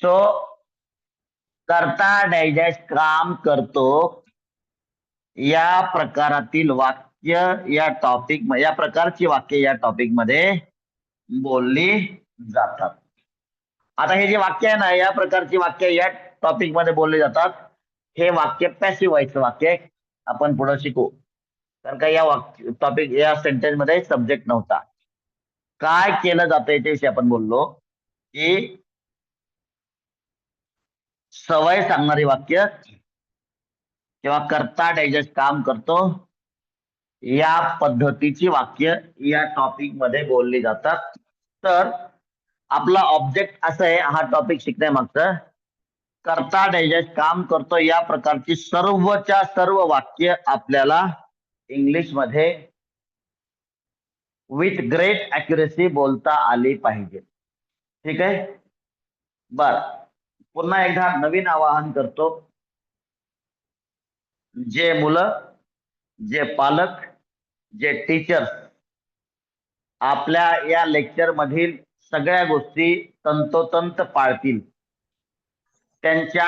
So करता digest काम करतो या प्रकारातील वाक्य या प्रकारची वाक्य या टॉपिक मध्ये बोलली जातात. आता हे जे वाक्य आहे ना, या प्रकारची वाक्य या टॉपिक मध्ये बोलले जातात. हे वाक्य पॅसिव्ह व्हायचं वाक्य आहे. आपण पुढे शिकू. कारण का या टॉपिक या सेंटेन्स मध्ये सब्जेक्ट नव्हता. काय केलं जातं याच्याविषयी आपण बोललो की सवय सांगणारी वाक्य किंवा करता डायजेस्ट काम करतो या पद्धतीची वाक्य या टॉपिक मध्ये बोलली जातात. तर आपला ऑब्जेक्ट असं आहे हा टॉपिक शिकण्यामागचं, करता डायजेस्ट काम करतो या प्रकारची सर्वच्या सर्व वाक्य आपल्याला इंग्लिश मध्ये विथ ग्रेट अॅक्युरेसी बोलता आली पाहिजे. ठीक आहे. बर, पुन्हा एकदा नवीन आवाहन करतो. जे मुलं, जे पालक, जे टीचर्स आपल्या या लेक्चर मधील सगळ्या गोष्टी तंतोतंत पाळतील, त्यांच्या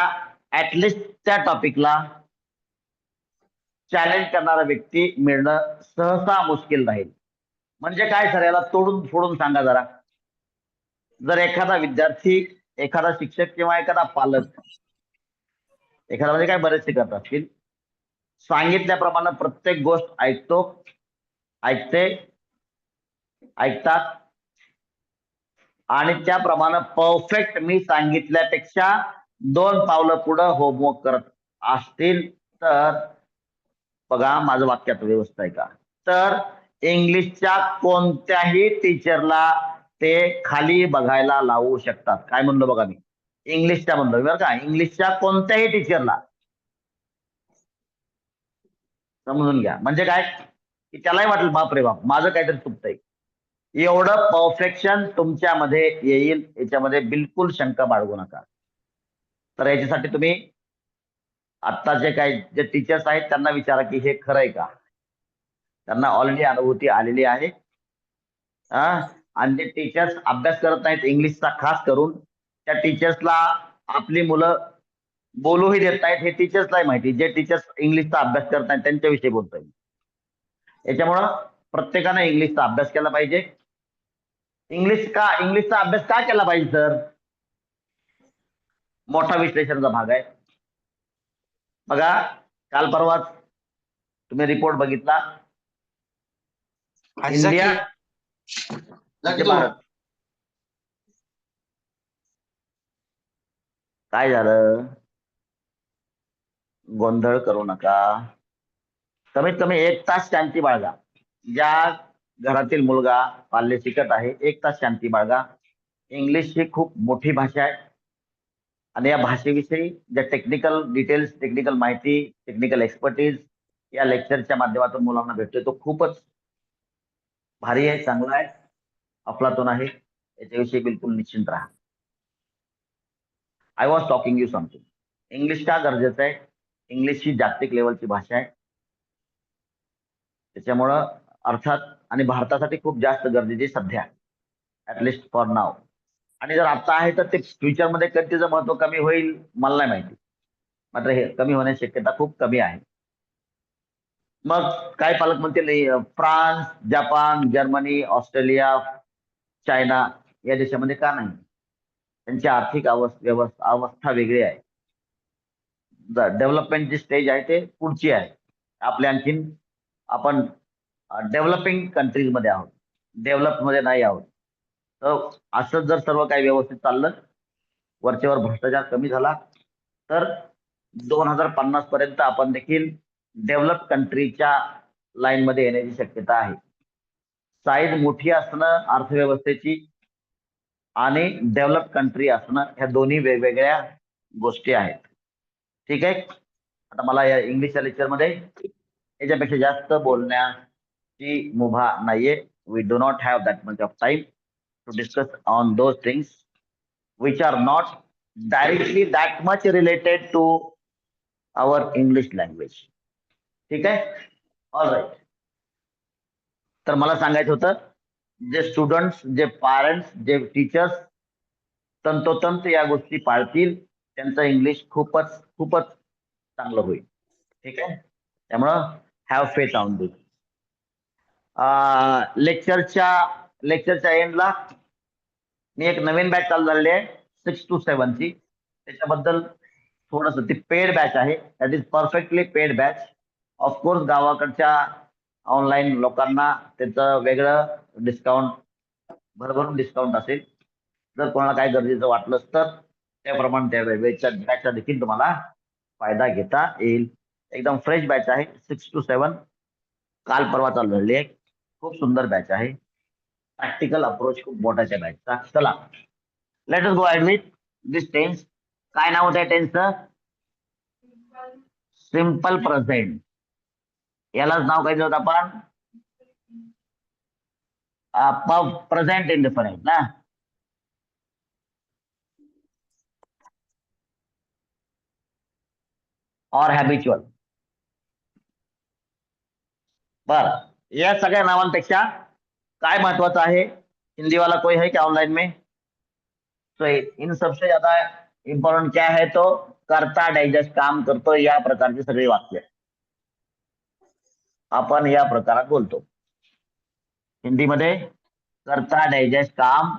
ऍटलिस्ट त्या टॉपिकला चॅलेंज करणारा व्यक्ती मिळणं सहसा मुश्किल राहील. म्हणजे काय सर, याला तोडून फोडून सांगा जरा. जर एखादा विद्यार्थी, एखादा शिक्षक किंवा एखादा पालक, एखादा म्हणजे काय बरेचसे करत असतील, सांगितल्याप्रमाणे प्रत्येक गोष्ट ऐकतात आणि त्याप्रमाणे परफेक्ट मी सांगितल्यापेक्षा 2 पावलं पुढे होमवर्क करत असतील तर बघा माझं वाक्यात व्यवस्था आहे का, तर इंग्लिशच्या कोणत्याही टीचरला ते खाली बघायला लावू शकतात. काय म्हणलो बघा मी, इंग्लिशच्या म्हणलो बरं का, इंग्लिशच्या कोणत्याही टीचरला. समजून घ्या. म्हणजे काय की त्यालाही वाटेल बाप रे बाप माझं काहीतरी चुकतंय. एवढं परफेक्शन तुमच्यामध्ये येईल याच्यामध्ये बिलकुल शंका बाळगू नका. तर याच्यासाठी तुम्ही आत्ताचे काही जे टीचर्स आहेत त्यांना विचारा की हे खरं आहे का. त्यांना ऑलरेडी अनुभूती आलेली आहे. आणि जे टीचर्स अभ्यास करत नाहीत इंग्लिशचा खास करून, त्या टीचर्सला आपली मुलं बोलूही देत नाहीत हे टीचर्सलाही माहिती. जे टीचर्स इंग्लिशचा अभ्यास करत नाहीत त्यांच्याविषयी बोलतोय. याच्यामुळं प्रत्येकाने इंग्लिशचा अभ्यास केला पाहिजे. इंग्लिशचा अभ्यास का केला पाहिजे सर, मोठा विश्लेषणाचा भाग आहे. बघा काल परवाच तुम्ही रिपोर्ट बघितला, इंडिया म्हणजे भारत. काय झालं, गोंधळ करू नका. कमीत कमी 1 तास शांती बाळगा. ज्या घरातील मुलगा पाल्य शिकत आहे 1 तास शांती बाळगा. इंग्लिश ही खूप मोठी भाषा आहे आणि या भाषेविषयी ज्या टेक्निकल डिटेल्स, टेक्निकल माहिती, टेक्निकल एक्सपर्टीज या लेक्चरच्या माध्यमातून मुलांना भेटतोय तो खूपच भारी आहे, चांगला आहे, अफलातून आहे. याच्याविषयी बिलकुल निश्चिंत राहा. I was talking you something. English का गरजेचं आहे, इंग्लिश ही जागतिक लेवलची भाषा आहे. त्याच्यामुळं अर्थात आणि भारतासाठी खूप जास्त गरजेची सध्या, ऍटलिस्ट फॉर नाव. आणि जर आता आहे तर ते फ्युचरमध्ये कधी त्याचं महत्व कमी होईल मला नाही माहिती, मात्र हे कमी होण्याची शक्यता खूप कमी आहे. मग काय पालक म्हणतील France, Japan, Germany, Australia, China या देशामध्ये का नाही, त्यांची आर्थिक अवस्था वेगळी आहे. डेव्हलपमेंट जी स्टेज आहे ते पुढची आहे. आपल्या आणखीन आपण डेव्हलपिंग कंट्रीज मध्ये आहोत, डेव्हलप मध्ये नाही आहोत. तर असं जर सर्व काही व्यवस्थित चाललं, वरचेवर भ्रष्टाचार कमी झाला तर 2050 पर्यंत आपण देखील डेव्हलप कंट्रीच्या लाईन मध्ये येण्याची शक्यता आहे. साईज मोठी असणं अर्थव्यवस्थेची आणि डेव्हलप कंट्री असणं ह्या दोन्ही वेगवेगळ्या गोष्टी आहेत. ठीक आहे. आता मला या इंग्लिशच्या लेक्चर मध्ये याच्यापेक्षा जास्त बोलण्याची मुभा नाहीये. We do not have that much of time to discuss on those things which are not directly that much related to our English language. ठीक आहे. All right. तर मला सांगायचं होतं, जे स्टुडंट्स, जे पॅरेंट्स, जे टीचर्स तंतोतंत या गोष्टी पाळतील, त्यांचं इंग्लिश खूपच खूपच चांगलं होईल. ठीक आहे, त्यामुळं हॅव फेथ ऑन दिस. लेक्चरच्या एंडला मी एक नवीन बॅच चालू झालेली आहे 6 to 7 ची. त्याच्याबद्दल थोडस, ती पेड बॅच आहे, that is perfectly paid batch. Of course गावाकडच्या ऑनलाईन लोकांना त्याचं वेगळं डिस्काउंट, भरभरून डिस्काउंट असेल. जर कोणाला काय गरजेचं वाटलं तर त्याप्रमाणे त्या बॅचचा देखील तुम्हाला फायदा घेता येईल. एकदम फ्रेश बॅच आहे, 6 to 7, काल परवा चालू झालेली आहे. खूप सुंदर बॅच आहे, प्रॅक्टिकल अप्रोच खूप मोठ्याच्या बॅचचा. चला, let us go ahead with this tense. काय नाव होतं टेन्सचं? Simple present. यालाच नाव काय दिलं होतं आपण? प्रेझेंट इंडिफरंट ना. और हॅबिच्युअल. बर, या सगळ्या नावांपेक्षा काय महत्वाचं आहे? हिंदीवाला कोई है क्या ऑनलाइन में? तो इन सबसे ज्यादा इम्पॉर्टंट क्या है? तो करता, डायजेस्ट, काम करतो, या प्रकारची सगळी वाक्य आपण या प्रकारात बोलतो. हिंदीमध्ये करता, डायजेस्ट, काम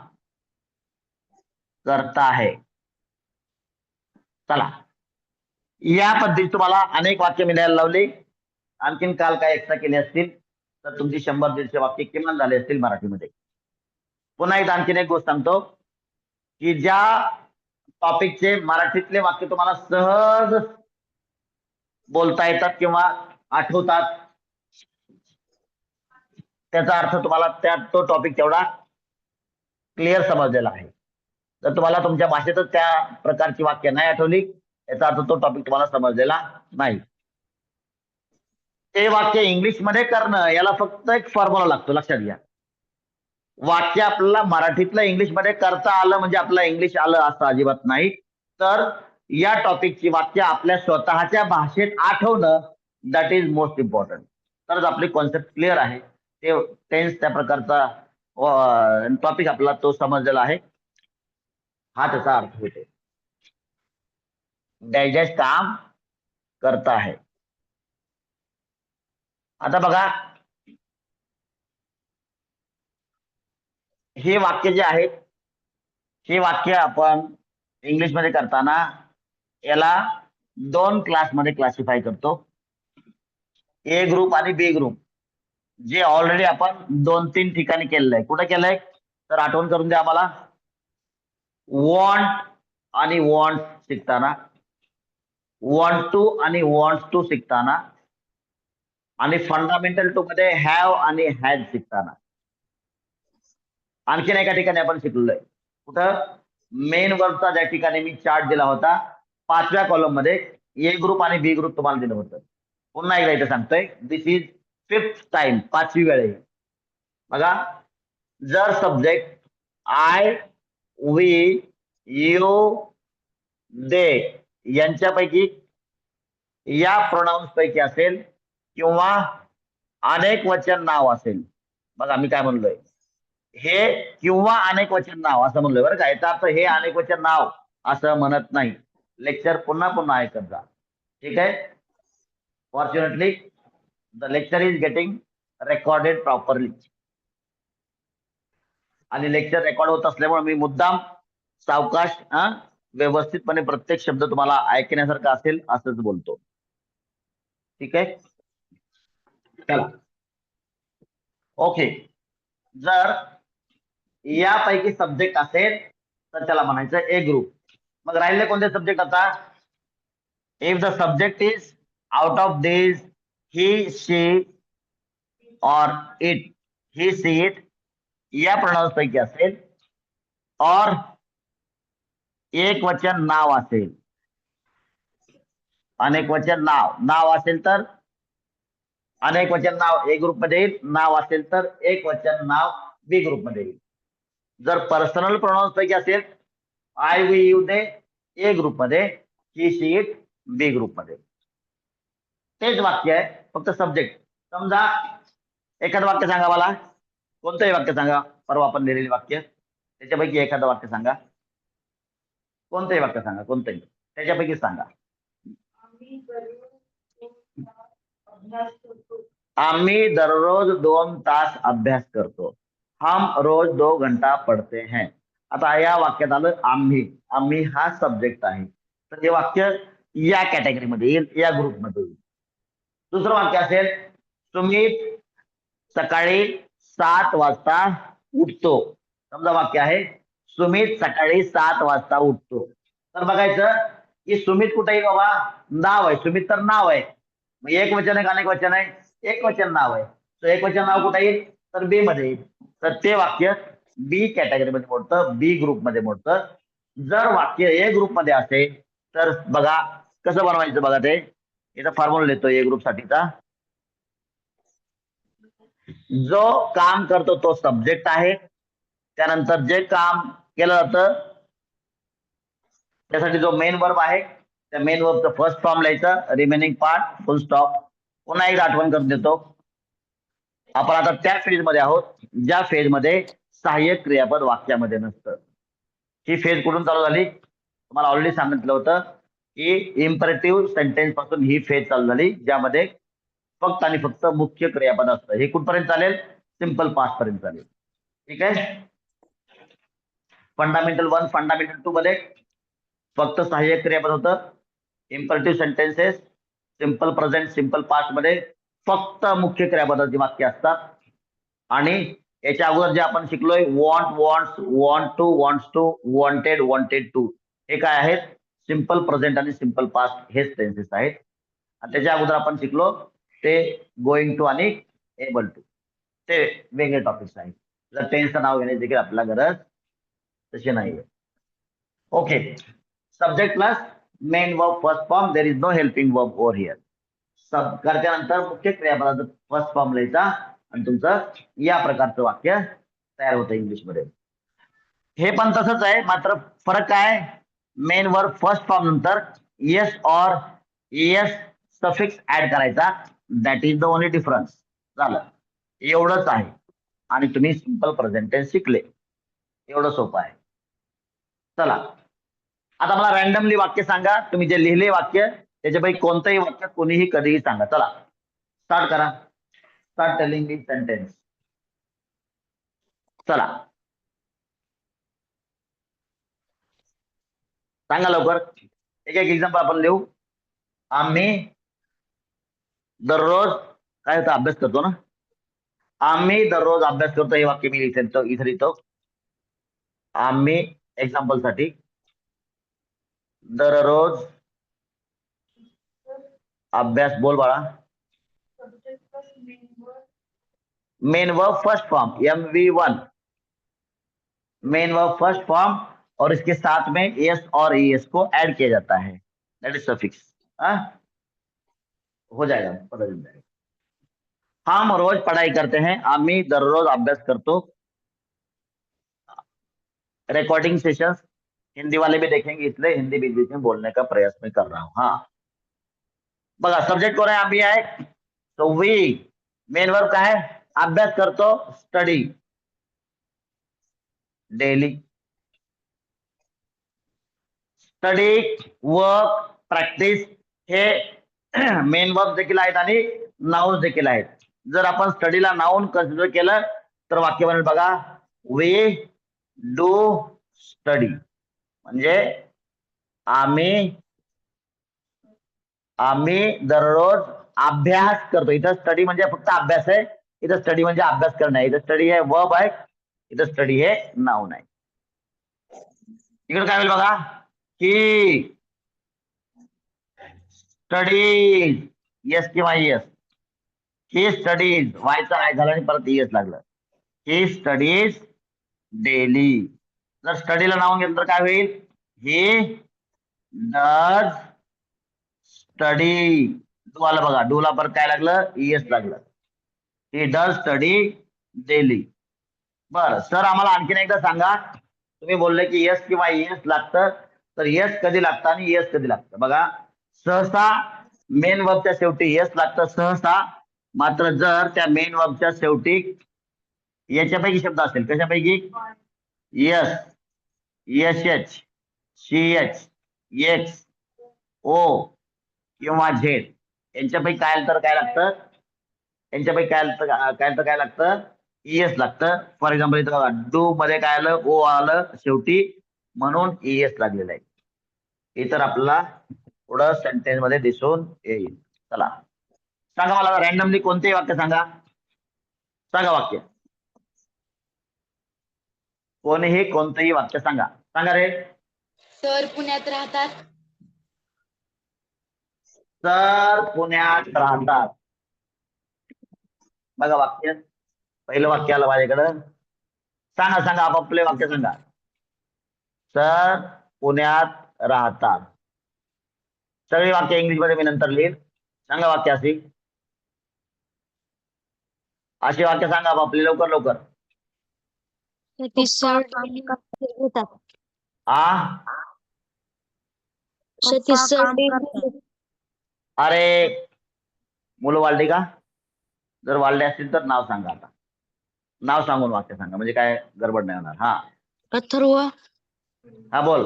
करता है. चला, या पद्धतीत तुम्हाला अनेक वाक्य मिळायला लावली. आणखीन काल काय एक्स्ट्रा केले असतील तर तुमची 100-150 वाक्य किमान झाले असतील मराठीमध्ये. पुन्हा एकदा आणखीन एक गोष्ट सांगतो की ज्या टॉपिकचे मराठीतले वाक्य तुम्हाला सहज बोलता येतात किंवा आठवतात, त्याचा अर्थ तुम्हाला तो टॉपिक तेवढा क्लिअर समजलेला आहे. जर तुम्हाला तुमच्या भाषेतच त्या प्रकारची वाक्य नाही आठवली, याचा अर्थ तो टॉपिक तुम्हाला समजलेला नाही. ते वाक्य इंग्लिशमध्ये करणं, याला फक्त एक फॉर्म्युला लागतो, लक्षात घ्या. वाक्य आपल्याला मराठीतलं इंग्लिशमध्ये करता आलं म्हणजे आपलं इंग्लिश आलं असं अजिबात नाही. तर या टॉपिकची वाक्य आपल्या स्वतःच्या भाषेत आठवणं, दॅट इज मोस्ट इम्पॉर्टंट. तरच आपली कॉन्सेप्ट क्लिअर आहे. ते टेन्स त्या प्रकारचा टॉपिक आपल्याला तो समजलेला आहे, हा त्याचा अर्थ होतो. डायजेस्ट काम करता है. आता बघा, हे वाक्य जे आहेत, हे वाक्य आपण इंग्लिशमध्ये करताना याला 2 क्लासमध्ये क्लासिफाय करतो, ए ग्रुप आणि बी ग्रुप. जे ऑलरेडी आपण 2-3 ठिकाणी केलेलं आहे. कुठे केलंय तर आठवण करून द्या आम्हाला. वॉन्ट आणि वॉन्ट शिकताना, वॉन्ट टू आणि वॉन्ट्स टू शिकताना, आणि फंडामेंटल 2 मध्ये हॅव आणि हॅज शिकताना. आणखीन एका ठिकाणी आपण शिकलेलो आहे. कुठं? मेन वर्बचा ज्या ठिकाणी मी चार्ट दिला होता, 5व्या कॉलम मध्ये ए ग्रुप आणि बी ग्रुप तुम्हाला दिलं होतं. पुन्हा एकदा इथे सांगतोय, दिस इज 5th टाइम, 5वी वेळ आहे. बघा, जर सब्जेक्ट आय, वी, यू, दे यांच्यापैकी या प्रोनाउन्स पैकी असेल किंवा अनेक वचन नाव असेल. बघा मी काय म्हणलोय, हे किंवा अनेक वचन नाव असं म्हणलोय बरं का. याचा अर्थ हे अनेक वचन नाव असं म्हणत नाही. लेक्चर पुन्हा पुन्हा ऐकत जा, ठीक आहे. Fortunately the lecture is getting recorded properly, आणि लेक्चर रेकॉर्ड होत असल्यामुळे मी मुद्दाम सावकाश व्यवस्थितपणे प्रत्येक शब्द तुम्हाला ऐकण्यासारखा असेल असंच बोलतो, ठीक आहे. चला, ओके. जर यापैकी सब्जेक्ट असेल तर त्याला म्हणायचं ए ग्रुप. मग राहिले कोणते सब्जेक्ट आता? If the subject is out of this, he, she or it, he, she, it या प्रोनाउन्स पैकी असेल, और एक वचन नाव असेल, अनेक वचन नाव, नाव असेल तर अनेक वचन नाव ए ग्रुप मध्ये येईल, नाव असेल तर एक वचन नाव बी ग्रुप मध्ये येईल. जर पर्सनल प्रोनाउन्स पैकी असेल, I, we, you, they A group मध्ये, he, she, it be group मध्ये. तेच वाक्य आहे, फक्त सब्जेक्ट. समजा एखादं वाक्य सांगा मला, कोणतंही वाक्य सांगा, परवा आपण लिहिलेले वाक्य, त्याच्यापैकी एखादं वाक्य सांगा. कोणतंही वाक्य सांगा, कोणतंही त्याच्यापैकी सांगा. आम्ही दररोज 2 तास अभ्यास करतो. हम रोज 2 घंटा पढ़ते हैं. आता या वाक्यात आलं आम्ही. आम्ही हा सब्जेक्ट आहे, तर हे वाक्य या कॅटेगरीमध्ये येईल, या ग्रुपमध्ये येईल. दुसरं वाक्य असेल सुमित सकाळी 7 वाजता उठतो. समजा वाक्य आहे सुमित सकाळी 7 वाजता उठतो. तर बघायचं की सुमित कुठे येईल बाबा, नाव आहे, सुमित तर नाव आहे. मग एक वचन आहे का अनेक वचन आहे, एक वचन नाव आहे. तर एक वचन नाव कुठे येईल, तर बी मध्ये येईल. तर ते वाक्य बी कॅटेगरीमध्ये मोडतं, बी ग्रुपमध्ये मोडतं. जर वाक्य ए ग्रुपमध्ये असेल तर बघा कसं बनवायचं, बघा ते इथं फॉर्म्युला लिहितो ए ग्रुप साठीचा. जो काम करतो तो सब्जेक्ट आहे. त्यानंतर जे काम केलं जातं त्यासाठी जो मेन वर्ब आहे त्या मेन वर्बचं फर्स्ट फॉर्म लिहायचं, रिमेनिंग पार्ट फुल स्टॉप. पुन्हा एकदा आठवण करून देतो, आपण आता त्या फेज मध्ये आहोत ज्या फेज मध्ये सहाय्यक क्रियापद वाक्यामध्ये नसतं. ही फेज कुठून चालू झाली, तुम्हाला ऑलरेडी सांगितलं होतं की इम्परेटिव्ह सेंटेन्स पासून ही फेज चालू झाली, ज्यामध्ये फक्त आणि फक्त मुख्य क्रियापद असतं. हे कुठपर्यंत चालेल, सिंपल पास्ट पर्यंत चालेल. ठीक आहे. फंडामेंटल 1 फंडामेंटल 2 मध्ये फक्त सहाय्यक क्रियापद होतं. Imperative sentences simple present simple past मध्ये फक्त मुख्य क्रियापदाची वाक्य असतात. आणि याच्या अगोदर जे आपण शिकलोय want wants want to wants to wanted wanted to, हे काय आहेत, सिंपल प्रेझेंट आणि सिंपल पास्ट हेच टेन्सेस आहेत. आणि त्याच्या अगोदर आपण शिकलो ते गोइंग टू आणि एबल टू, ते वेगळे टॉपिक्स आहेत. जर टेन्सचं नाव घेण्याची देखील आपल्याला गरज तशी नाहीये. Okay. Subject plus main verb first form, there is no helping verb over here. सब करत्यानंतर मुख्य क्रियापदाचं फर्स्ट फॉर्म लिहायचा आणि तुमचं या प्रकारचं वाक्य तयार होतं इंग्लिशमध्ये. हे पण तसंच आहे, मात्र फरक काय, मेन वर्ब फर्स्ट फॉर्म नंतर yes or yes suffix add करायचा. That is the only difference. झालं, एवढंच आहे. आणि तुम्ही सिंपल प्रेझेंट टेन्स शिकले, एवढं सोपं आहे. चला आता मला रॅन्डमली वाक्य सांगा, तुम्ही जे लिहिले वाक्य त्याच्यापैकी कोणतंही वाक्य कोणीही कधीही सांगा. चला स्टार्ट करा. Start telling me sentence. चला सांगा लवकर, एक एक एक्झाम्पल आपण लिहू. आम्ही दररोज काय होतं, अभ्यास करतो ना. आम्ही दररोज अभ्यास करतो, हे वाक्य मी इथे लिहितो. आम्ही एक्झाम्पल साठी दररोज अभ्यास, बोल बाळा. Main verb first form MV1, main verb first form और इसके साथ में एस और एस को ऐड किया जाता है, दैट इज सफिक्स. हो जाएगा, पता चल जाएगा. हम रोज पढ़ाई करते हैं, आम्ही दररोज अभ्यास करतो. रिकॉर्डिंग सेशंस हिंदी वाले भी देखेंगे, इसलिए हिंदी बीच बीच में बोलने का प्रयास मैं कर रहा हूँ. हाँ बघा, सब्जेक्ट कोण आहे, आम्ही आहे. तो वी. मेन वर्ब काय आहे, अभ्यास करतो, study daily. Study work practice हे मेन वर्ब देखील आहेत आणि नाउन देखील आहेत. जर आपण स्टडीला नाउन कन्सिडर केलं तर वाक्य बनेल बघा, वी डू स्टडी. म्हणजे आम्ही दररोज अभ्यास करतो. इथं स्टडी म्हणजे फक्त अभ्यास आहे, इथं स्टडी म्हणजे अभ्यास करणं आहे. इथं स्टडी हे वर्ब आहे, इथं स्टडी हे नाउन आहे. इकडे काय होईल बघा, की स्टडीज येस किंवा येस, ही स्टडीज व्हायचं आहे झालं आणि परत येस लागलं. He studies daily. जर स्टडीला नाऊन घेतलं तर काय होईल, ही डज स्टडी. डू आलं बघा, डूला परत काय लागलं, येस लागलं. He does study daily. बर सर आम्हाला आणखीन एकदा सांगा, तुम्ही बोलले की येस किंवा येस लागतं, तर येस कधी लागतं आणि येस कधी लागतं. बघा, सहसा मेन वर्बच्या शेवटी येस लागतं सहसा. मात्र जर त्या मेन वर्बच्या शेवटी याच्यापैकी शब्द असेल, कशापैकी, यस, यश, CH, X, O किंवा झेड यांच्यापैकी काय आलं तर काय लागतं? यांच्यापैकी काय लागतं? ES लागतं. फॉर एक्झाम्पल इथं बघा, डू मध्ये काय आलं? O आलं शेवटी, म्हणून ES लागलेलं आहे. हे तर आपल्याला पुढं सेंटेन्स मध्ये दिसून येईल. चला सांगा मला रॅन्डमली कोणतेही वाक्य सांगा. सांगा वाक्य, कोणीही कोणतंही वाक्य सांगा. सांगा रे. सर पुण्यात राहतात. सर पुण्यात राहतात. बघा वाक्य, पहिलं वाक्य आलं माझ्याकडं. सांगा आपापले वाक्य सांगा. सर पुण्यात राहतात. सगळी वाक्य इंग्लिश मध्ये मी नंतर लिहिल. सांगा वाक्य अशी वाक्य सांगा आपापली, लवकर लवकर. सतीश सर घेतात. सतीश सर अरे मुलं वाढली का? जर वाढले असतील तर नाव सांगा. आता नाव सांगून वाक्य सांगा, म्हणजे काय गडबड नाही होणार. हा अथर्व. हा बोल.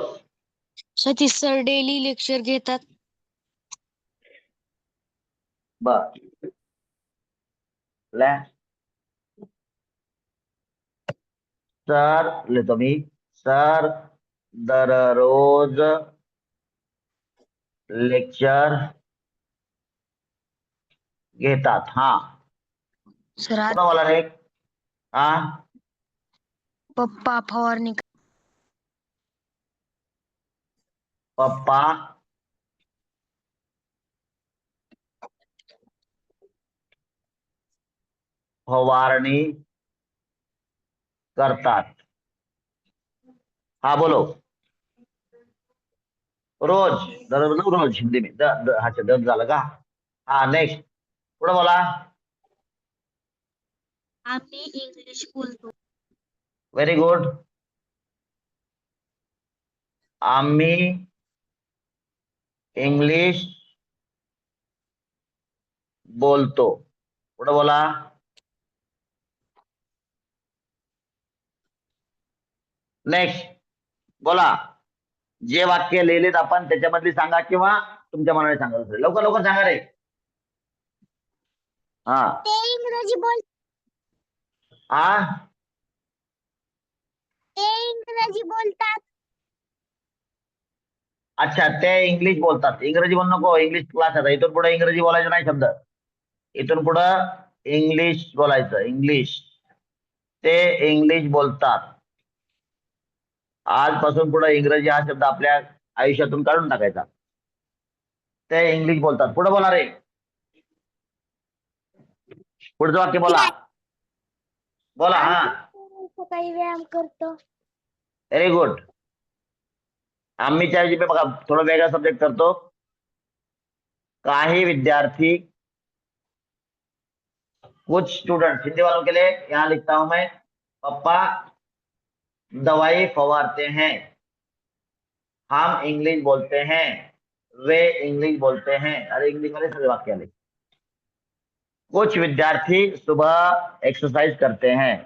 सतीश सर डेली लेक्चर घेतात. बर, सर लिहितो मी. सर दररोज लेक्चर घेतात. हा सर पुन्हा मला रे. हा पप्पा फवारणी. पप्पा फवारणी करतात. हा बोलो. रोज, रोज हिंदी में हा दर्द झालं का? हा नेक्स्ट पुढे बोला. आम्ही इंग्लिश बोलतो. Very good. आम्ही इंग्लिश बोलतो. पुढे बोला. नेक्स्ट बोला. जे वाक्य लिहिलेत आपण त्याच्यामधली सांगा किंवा तुमच्या मनाने सांगा. लवकर लवकर सांगा रे. हा ते इंग्रजी बोल. ते इंग्रजी बोलतात. अच्छा, ते इंग्लिश बोलतात. इंग्रजी म्हणू नको, इंग्लिश क्लास आता. इथून पुढे इंग्रजी बोलायचं नाही शब्द. इथून पुढं इंग्लिश बोलायचं. इंग्लिश. ते इंग्लिश बोलतात. आजपासून पुढे इंग्रजी हा शब्द आपल्या आयुष्यातून काढून टाकायचा. ते इंग्लिश बोलतात. पुढे बोला रे. पुढचं वाक्य बोला. बोला. हा सकाळी व्यायाम करतो. Very good. आम्हीच्या ऐवजी बघा थोडा वेगळा सब्जेक्ट करतो. काही विद्यार्थी, कुछ स्टूडेंट, हिंदी वालों के लिए यहां लिखता हूं मैं, पप्पा दवाई फवारते हैं. हम इंग्लिश बोलते हैं. वे इंग्लिश बोलते हैं. अरे इंग्लिश वाले सभी वाक्य आले. कुछ विद्यार्थी सुबह एक्सरसाइज करते हैं.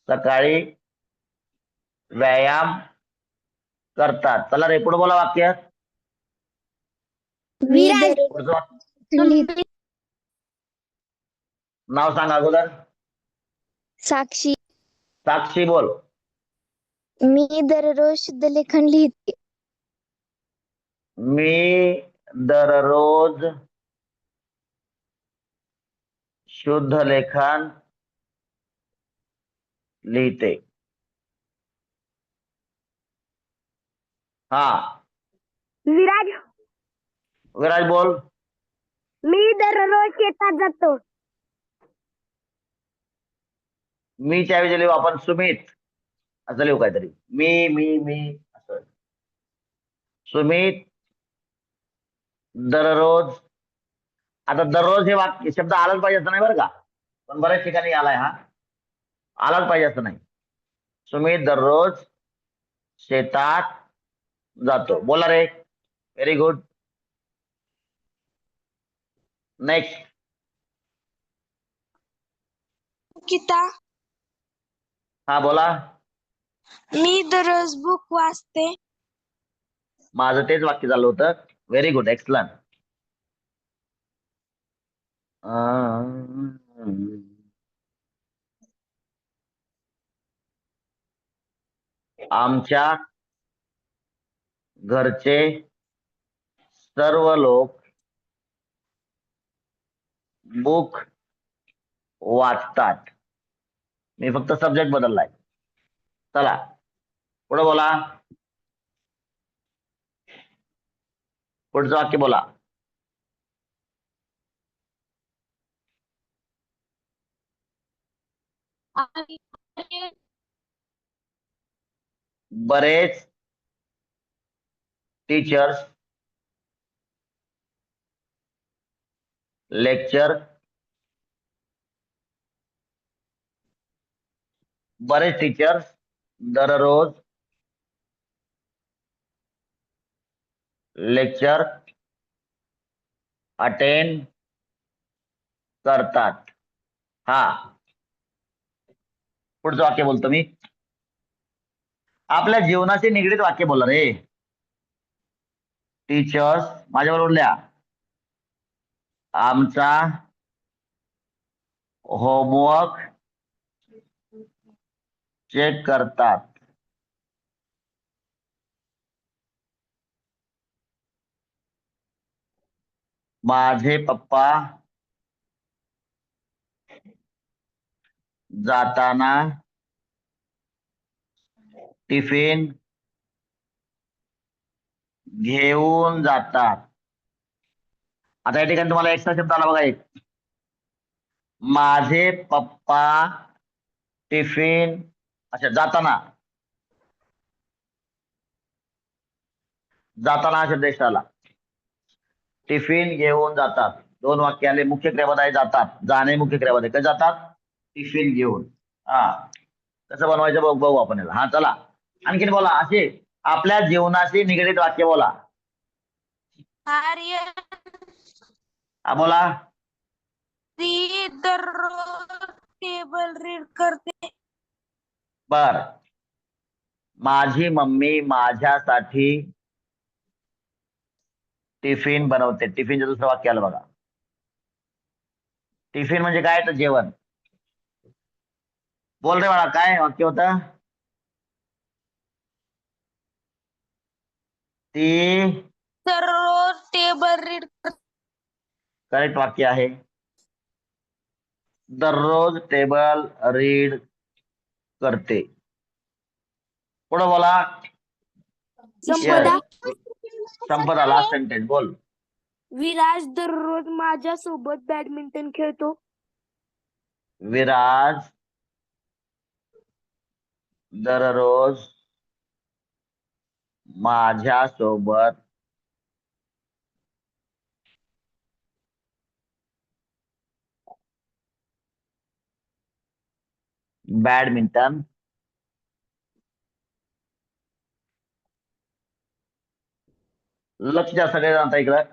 सकाळी व्यायाम करतात. चला रे पुढे बोला वाक्य. पुढचं वाक्य. नाव सांगा अगोदर. साक्षी. साक्षी बोल. मी दररोज शुद्धलेखन लिहिते. मी दररोज शुद्ध लेखन लिहिते. हा विराज बोल. मी दररोज शेतात जातो. मी च्या ऐवजी लिहू आपण सुमित असं लिहू काहीतरी. मी असं. सुमित दररोज. आता दररोज हे वाक्य शब्द आलाच पाहिजे असं नाही बरं का, पण बऱ्याच ठिकाणी आलाय. हा आलाच पाहिजे असं नाही. सुमित दररोज शेतात जातो. बोला रे. Very good. नेक्स्ट. अंकिता. हा बोला. मी दररोज बुक वाचते. माझं तेच वाक्य झालं होतं. Very good, excellent. आमच्या घरचे सर्व लोक बुक वाचतात. मी फक्त सब्जेक्ट बदललाय. चला पुढे बोला. पुढचं वाक्य बोला. बरेच टीचर्स लेक्चर बरेच टीचर्स दररोज लेक्चर अटेंड करतात. हा पुढचं वाक्य बोलतो मी. आपल्या जीवनाशी निगडीत वाक्य बोला रे. टीचर्स माझ्याबरोबर लिहा. आमचा होमवर्क चेक करतात. माझे पप्पा जाताना टिफिन घेऊन जातात. आता या ठिकाणी तुम्हाला एक्स्ट्रा शब्द आला बघा एक. माझे पप्पा टिफिन, अच्छा जाताना हा शब्द एक्स्ट्रा आला. टिफिन घेऊन जातात. दोन वाक्य आले. मुख्य क्रियापद आहे जातात. जाणे मुख्य क्रियापद आहे. कसे जातात? टिफिन घेऊन. हा कसं बनवायचं बघू आपण याला. हा चला आणखीन बोला. असे आपल्या जीवनाशी निगडीत वाक्य बोला. आर्य हा बोला. ती दररोज टेबल रीड करते. बर. माझी मम्मी माझ्यासाठी टिफिन बनवते. टिफिनचं दुसरं वाक्य आलं बघा. टिफिन म्हणजे काय? तर जेवण. बोल रे बाळा, काय वाक्य होतं? ती दररोज टेबल रीड करते. करेक्ट वाक्य आहे. दररोज टेबल रीड करते. पुढे बोला. संपदा. संपदा लास्ट सेंटेन्स बोल. विराज दररोज माझ्यासोबत बॅडमिंटन खेळतो. विराज दररोज माझ्यासोबत बॅडमिंटन लक्ष द्या सगळेजण आता इकडं.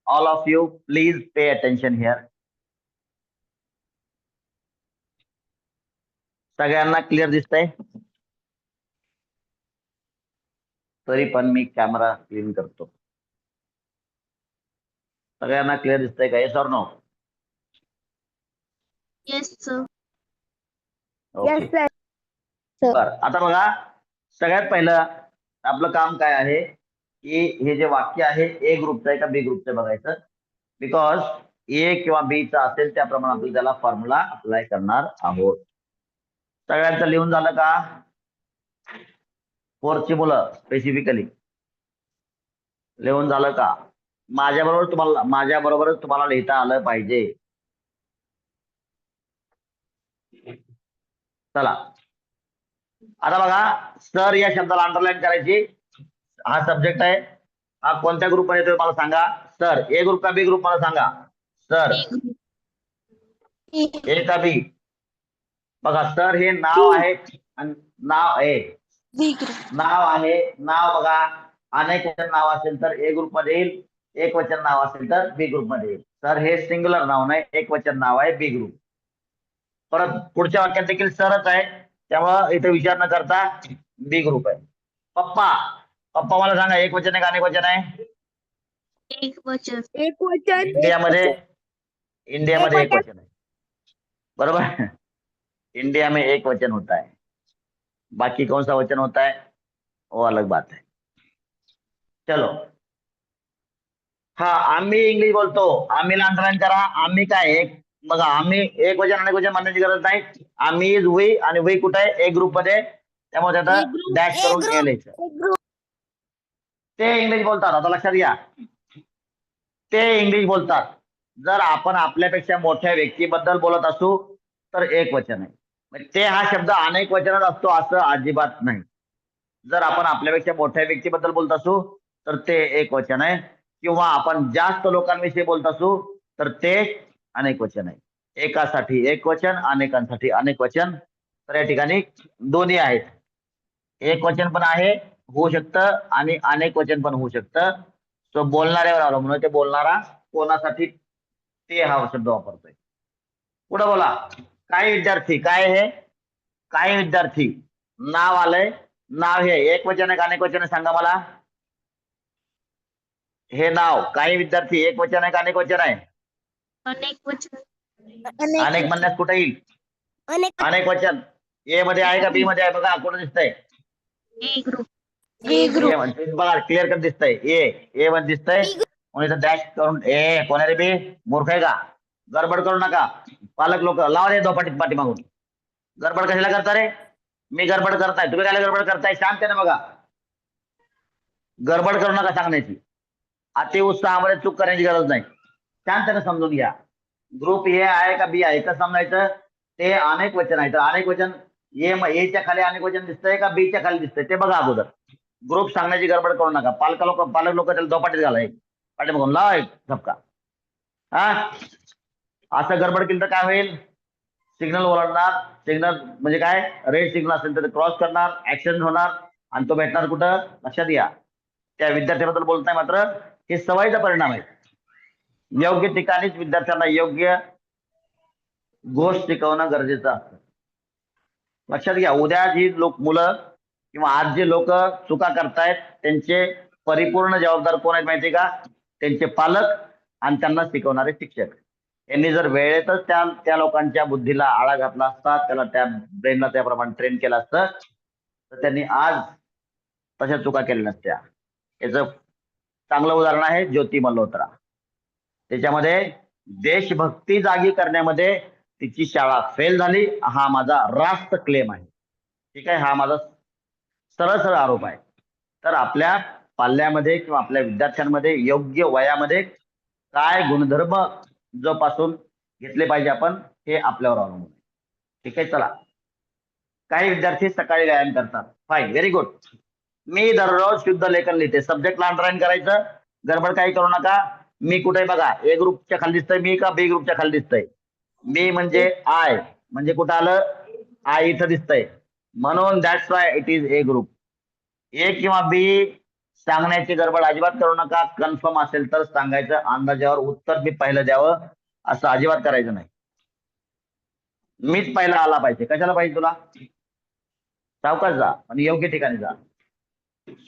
All of you please pay attention here. सगळ्यांना क्लिअर दिसतंय? तरी पण मी कॅमेरा क्लीन करतो. सगळ्यांना क्लिअर दिसतंय का? Yes or no? Yes sir. Okay. बर आता बघा. सगळ्यात पहिलं आपलं काम काय आहे की हे जे वाक्य आहे ए ग्रुपचं आहे का बी ग्रुपचं बघायचं. बिकॉज ए किंवा बी चा असेल त्याप्रमाणे आपण त्याला फॉर्म्युला अप्लाय करणार आहोत. सगळ्यांचं लिहून झालं का? फोर्थची मुलं स्पेसिफिकली लिहून झालं का? माझ्याबरोबरच तुम्हाला लिहिता आलं पाहिजे. चला आता बघा. सर या शब्दाला अंडरलाईन करायची. हा सब्जेक्ट आहे. हा कोणत्या ग्रुप मध्ये येतोय मला सांगा. सर ए ग्रुप का बी ग्रुप मला सांगा. सर ए का बी? बघा सर हे नाव आहे. नाव आहे. नाव आहे. नाव बघा अनेक वचन नाव असेल तर ए ग्रुप मध्ये येईल. एक वचन नाव असेल तर बी ग्रुप मध्ये येईल. सर हे सिंग्युलर नाव नाही, एक वचन नाव आहे, बी ग्रुप. परत पुढच्या वाक्यात देखील सरच आहे, त्यामुळं इथे विचार न करता बी ग्रुप आहे. पप्पा, पप्पा मला सांगा एक वचन आहे का अनेक वचन आहे? एक वचन. एक वचन. इंडियामध्ये एक वचन है, बरोबर. इंडिया में एक वचन होता है, बाकी कौन सा वचन होता है वो अलग बात है. चलो, हा आम्ही इंग्लिश बोलतो, आम्हीला अंडरलाईन करा. आम्ही काय एक बघा, आम्ही एक वचन अनेक वचन म्हणण्याची गरज नाही. आम्ही इज वी, आणि वी कुठे आहे? एक ग्रुप मध्ये, त्यामुळे त्याचा डॅश करून ए लिहायचं. ते इंग्लिश बोलतात, आता लक्षात घ्या, ते इंग्लिश बोलतात. जर आपण आपल्यापेक्षा मोठ्या व्यक्तीबद्दल बोलत असू तर एक वचन आहे. म्हणजे ते हा शब्द अनेक वचनात असतो असं अजिबात नाही. जर आपण आपल्यापेक्षा मोठ्या व्यक्तीबद्दल बोलत असू तर ते एक वचन आहे, किंवा आपण जास्त लोकांविषयी बोलत असू तर ते अनेक वचन आहे. एकासाठी एक वचन, अनेकांसाठी अनेक वचन. तर या ठिकाणी दोन्ही आहेत, एक वचन पण आहे, होऊ शकतं, आणि अनेक वचन पण होऊ शकतं. तो बोलणाऱ्यावर अवलंबून, ते बोलणारा कोणासाठी ते हा शब्द वापरतोय. पुढे बोला. काही विद्यार्थी, काय हे? काही विद्यार्थी नाव आलंय, नाव हे एक वचन आहे का अनेक वचन आहे सांगा मला. हे नाव काही विद्यार्थी एक वचन आहे का अनेक वचन आहे? अनेक वचन. अनेक म्हणण्यास कुठे येईल? अनेक वचन. ए मध्ये आहे का बी मध्ये आहे? बघा कुठं दिसतंय? ए ग्रुप. बघा क्लिअर कट दिसतंय, ए मध्ये दिसतंय, म्हणून इथं डॅश करून ए. कोण रे बी? मूर्ख आहे का? गडबड करू नका. पालक लोक लावा रे दोपाटी पाठीमागून. गडबड कशाला करता रे? मी गडबड करताय, तुम्ही काय गडबड करताय? शांत ना बघा, गडबड करू नका सांगण्याची. अति उत्साहामध्ये चूक करण्याची गरज नाही, शांतने समजून घ्या. ग्रुप ए आहे का बी आहे? कसं समजायचं? ते अनेक वचन आहे, तर अनेक वचन एच्या खाली अनेक वचन दिसतंय का बीच्या खाली दिसतंय ते बघा अगोदर. ग्रुप सांगण्याची गडबड करू नका. पालक लोक त्याला दोपाटीत घालाय, पाठीमागून लावा एक धपका. हा, असं गडबड केलं तर काय होईल? सिग्नल ओलांडणार. सिग्नल म्हणजे काय? रेड सिग्नल असेल तर क्रॉस करणार, ऍक्सिडेंट होणार, आणि तो भेटणार कुठं? लक्षात घ्या, त्या विद्यार्थ्याबद्दल बोलताय मात्र हे सवयीचा परिणाम आहे. योग्य ठिकाणीच विद्यार्थ्यांना योग्य गोष्ट शिकवणं गरजेचं असतं. लक्षात घ्या, उद्या जी मुलं किंवा आज जे लोक चुका करतायत त्यांचे परिपूर्ण जबाबदार कोण आहेत माहितीये का? त्यांचे पालक आणि त्यांना शिकवणारे शिक्षक. यांनी जर वेळेतच त्या लोकांच्या बुद्धीला आळा घातला असता, त्याला त्या ब्रेनला त्याप्रमाणे ट्रेन केलं असतं, तर त्यांनी आज तशा चुका केल्या नसत्या. याचं चांगलं उदाहरण आहे ज्योती मल्होत्रा. त्याच्यामध्ये देशभक्ती जागी करण्यामध्ये तिची शाळा फेल झाली, हा माझा रास्त क्लेम आहे. ठीक आहे, हा माझा सरळ सरळ आरोप आहे. तर आपल्या पाल्यामध्ये किंवा आपल्या विद्यार्थ्यांमध्ये योग्य वयामध्ये काय गुणधर्म जोपासून घेतले पाहिजे आपण, हे आपल्यावर अवलंबून आहे. ठीक आहे, चला. काही विद्यार्थी सकाळी व्यायाम करतात, फाईन, व्हेरी गुड. मी दररोज शुद्ध लेखन लिहिते, सब्जेक्टला अंडरलाईन करायचं, गडबड काही करू नका. मी कुठे बघा, ए ग्रुपच्या खाली दिसतंय मी का बी ग्रुपच्या खाली दिसतंय? बी म्हणजे आय, म्हणजे कुठं आलं? आय इथं दिसतंय, म्हणून that's why it is a group. A किंवा बी सांगण्याची गडबड अजिबात करू नका. कन्फर्म असेल तर सांगायचं, अंदाजावर उत्तर मी पहिलं द्यावं असं अजिबात करायचं नाही. मीच पहिला आला पाहिजे. कशाला पाहिजे तुला? सावकाश जा आणि योग्य ठिकाणी जा.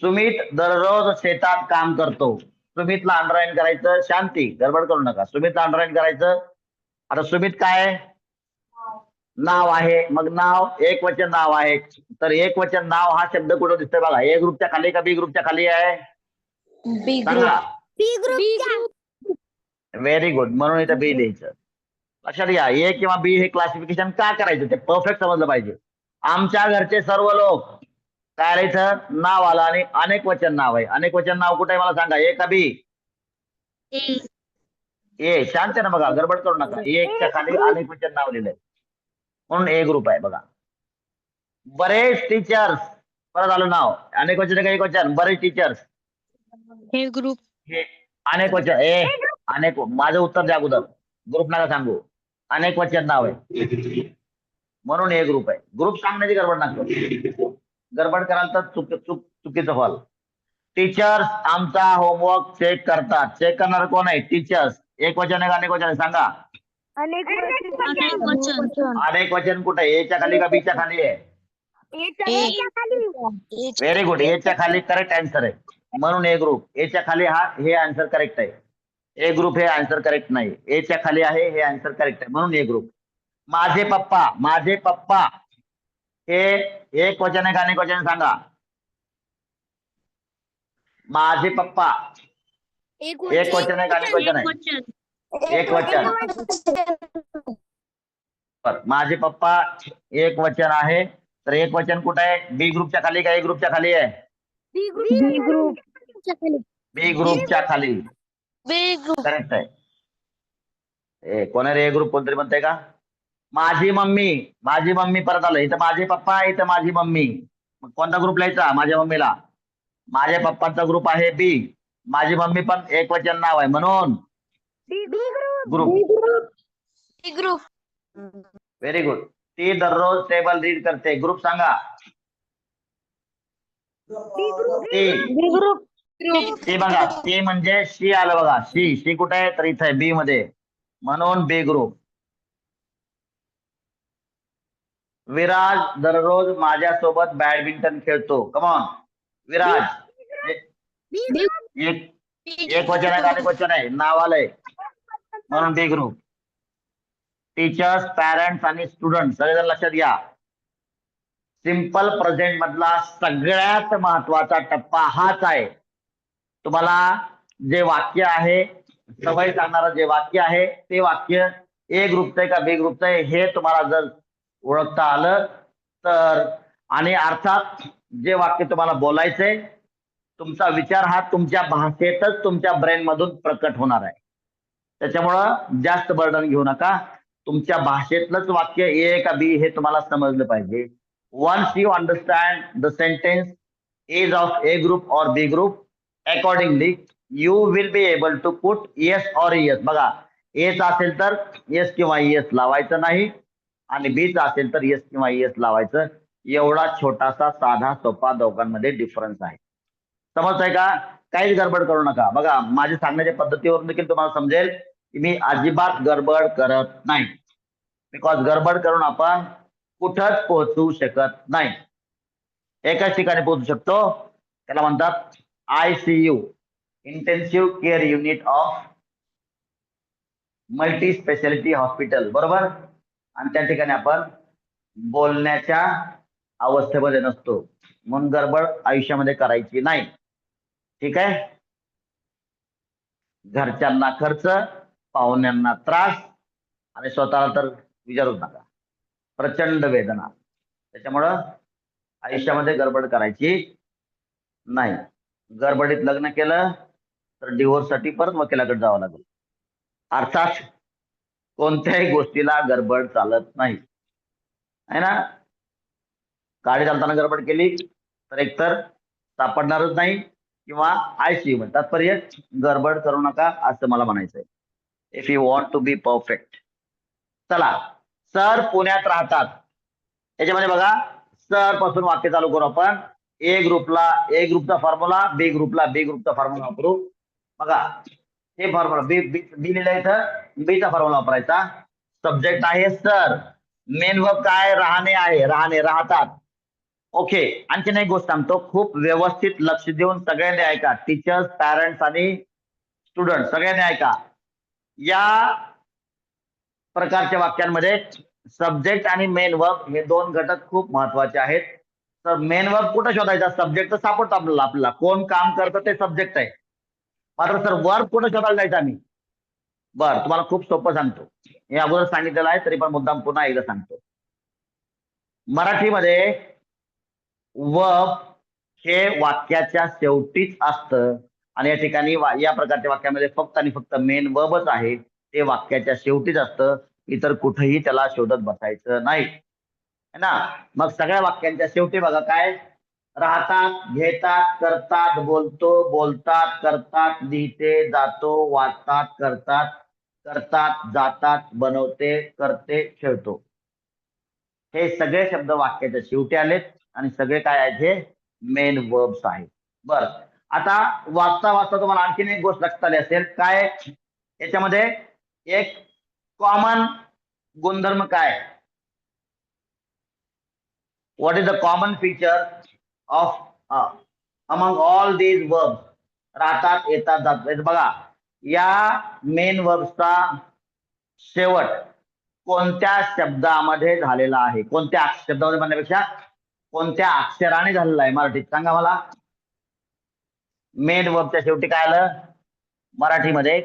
सुमित दररोज शेतात काम करतो. सुमितला अंडरलाईन करायचं, शांती, गडबड करू नका. सुमितला अंडरलाईन करायचं. आता सुमित काय नाव आहे, मग नाव एक वचन नाव आहे, तर एक वचन नाव हा शब्द कुठं दिसतोय बघा? ए ग्रुपच्या खाली का बी ग्रुपच्या खाली आहे? बी सांगा. ग्रुप. व्हेरी गुड, म्हणून इथं बी लिहायचं. लक्षात घ्या, ए किंवा बी हे क्लासिफिकेशन का करायचं ते परफेक्ट समजलं पाहिजे. आमच्या घरचे सर्व लोक काय राहायचं? नाव आलं आणि अनेक वचन नाव आहे. अनेक वचन नाव कुठे आहे मला सांगा? ए का बी? ए. शांत ना बघा, गडबड करू नका. एकच्या खाली अनेक वचन नाव लिहिलंय, म्हणून ए ग्रुप आहे. बघा, बरेच टीचर्स, परत आलं नाव, अनेक वचन का एक वचन? बरेच टीचर्स, हे ग्रुप. हे अनेक वचन. ए अनेक, माझं उत्तर द्या अगोदर, ग्रुप नका सांगू. अनेक वचन नाव आहे म्हणून ए ग्रुप आहे. ग्रुप सांगण्याची गडबड नका, गडबड कराल तर चुकीचं फल. टीचर्स आमचा होमवर्क चेक करतात. चेक करणार कोण आहे? टीचर्स. एक वचन आहे का अनेक वचन आहे सांगा? अनेक वचन. अनेक वचन कुठे आहे? एच्या खाली का बीच्या खाली आहे? Very good. एच्या खाली करेक्ट आन्सर आहे. म्हणून ए ग्रुप. एच्या खाली हे आन्सर करेक्ट आहे. ए ग्रुप हे आन्सर करेक्ट नाही. एच्या खाली आहे हे आन्सर करेक्ट आहे. म्हणून ए ग्रुप. माझे पप्पा हे एक वचन आहे का अनेक वचन सांगा? माझे पप्पा एक वचन आहे का अनेक वचन आहे? एक वचन. माझे पप्पा एक वचन आहे. तर एक वचन कुठे आहे? बी ग्रुपच्या खाली का ए ग्रुपच्या खाली आहे? बी ग्रुप. बी ग्रुपच्या खाली. करेक्ट आहे. कोणा रे? ए ग्रुप कोणतरी म्हणताय का? माझी मम्मी परत आलं. इथं माझे पप्पा, इथं माझी मम्मी. मग कोणता ग्रुप लिहायचा माझ्या मम्मीला? माझ्या पप्पांचा ग्रुप आहे बी. माझी मम्मी पण एक वचन नाव आहे म्हणून ग्रुप. Very good. ती दररोज टेबल रीड करते. ग्रुप सांगा. ती बघा, ती म्हणजे शी आलं बघा. शी कुठे आहे? तर इथे बी मध्ये. म्हणून बी ग्रुप. विराज दररोज माझ्यासोबत बॅडमिंटन खेळतो. कमॉन विराज. एक वचन आहे का अनेक वचन आहे? नाव आलंय म्हणून बी ग्रुप. टीचर्स, पॅरेंट्स आणि स्टुडंट सगळेजण लक्षात घ्या. सिंपल प्रेझेंट मधला सगळ्यात महत्वाचा टप्पा हाच आहे. तुम्हाला जे वाक्य आहे, सवय सांगणारं जे वाक्य आहे, ते वाक्य ए ग्रुपचं आहे का बी ग्रुपचं आहे हे तुम्हाला जर ओळखता आलं तर, आणि अर्थात जे वाक्य तुम्हाला बोलायचंय, तुमचा विचार हा तुमच्या भाषेतच तुमच्या ब्रेन मधून प्रकट होणार आहे. त्याच्यामुळं जास्त बर्डन घेऊ नका. तुमच्या भाषेतलंच वाक्य ए का बी हे तुम्हाला समजलं पाहिजे. Once you understand the sentence is of a group or B group, accordingly you will be able to put yes or yes. बघा, एच असेल तर येस किंवा येस लावायचं नाही, आणि बीच असेल तर येस किंवा येस लावायचं. एवढा छोटासा साधा सोपा दोघांमध्ये डिफरन्स आहे. समजतंय का? काहीच गडबड करू नका. बघा, माझ्या सांगण्याच्या पद्धतीवरून देखील तुम्हाला समजेल की मी अजिबात गडबड करत नाही. बिकॉज गडबड करून आपण कुठंच पोहोचू शकत नाही. एकाच ठिकाणी पोहोचू शकतो, त्याला म्हणतात ICU, intensive care unit of multi speciality hospital. बरोबर. आणि त्या ठिकाणी आपण बोलण्याच्या अवस्थेमध्ये नसतो. म्हणून गडबड आयुष्यामध्ये करायची नाही. ठीक आहे. घरच्यांना खर्च, पाहुण्यांना त्रास, आणि स्वतःला तर विचारूच नका. प्रचंड वेदना. त्याच्यामुळं आयुष्यामध्ये गडबड करायची नाही. गडबडीत लग्न केलं तर डिवोर्ससाठी परत वकिलाकडे जावं लागेल. अर्थात कोणत्याही गोष्टीला गडबड चालत नाही, आहे ना. गाडी चालताना गडबड केली तर एकतर सापडणारच नाही किंवा ICU मध्ये. तात्पर्य गडबड करू नका असं मला म्हणायचंय. If you want to be perfect. चला, सर पुण्यात राहतात. याच्यामध्ये बघा, सर पासून वाक्य चालू करू आपण. ए ग्रुपचा फॉर्म्युला, बी ग्रुपचा फॉर्म्युला वापरू. बघा, हे फॉर्म्युला बी लिहिलं इथं, बीचा फॉर्म्युला वापरायचा. सब्जेक्ट आहे सर, मेन वर्ब काय? राहणे आहे. राहतात. ओके. आणखीन एक गोष्ट सांगतो, खूप व्यवस्थित लक्ष देऊन सगळ्यांनी ऐका. टीचर्स, पॅरेंट्स आणि स्टुडंट सगळ्यांनी ऐका. या प्रकारच्या वाक्यांमध्ये सब्जेक्ट आणि मेन वर्ब हे दोन घटक खूप महत्वाचे आहेत. तर मेन वर्ब कुठं शोधायचा? सब्जेक्ट तर सापडतो आपल्याला. कोण काम करतं ते सब्जेक्ट आहे. मात्र सर वर्ब कुठं शोधायला जायचं आम्ही? बरं, तुम्हाला खूप सोपं सांगतो. हे अगोदर सांगितलेलं आहे, तरी पण मुद्दाम पुन्हा एकदा सांगतो. मराठीमध्ये वर्ब हे वाक्याच्या शेवटीच असतं, आणि या ठिकाणी या प्रकारच्या वाक्यामध्ये फक्त आणि फक्त मेन वर्बच आहे. ते वाक्याच्या शेवटीच असतं. इतर कुठेही त्याला शोधत बसायचं नाही, है ना. मग सगळ्या वाक्यांच्या शेवटी बघा काय? राहतात, घेतात, करतात, बोलतात, करतात, लिहिते, जातो, वाचतात, करतात, जातात, बनवते, करते, खेळतो. हे सगळे शब्द वाक्याच्या शेवटी आलेत, आणि सगळे काय आहेत? हे मेन वर्ब्स आहेत. बर, आता वाचता वाचता तुम्हाला आणखीन एक गोष्ट लक्षात आली असेल. काय? याच्यामध्ये एक कॉमन गुणधर्म काय? What is the common feature of among all these verb? राहतात, येतात, जातात. बघा, या मेन वर्बचा शेवट कोणत्या शब्दामध्ये झालेला आहे? कोणत्या शब्दामध्ये म्हणण्यापेक्षा कोणत्या अक्षराने झालेला आहे मराठीत? सांगा मला. मेन वर्बच्या शेवटी काय आलं मराठीमध्ये?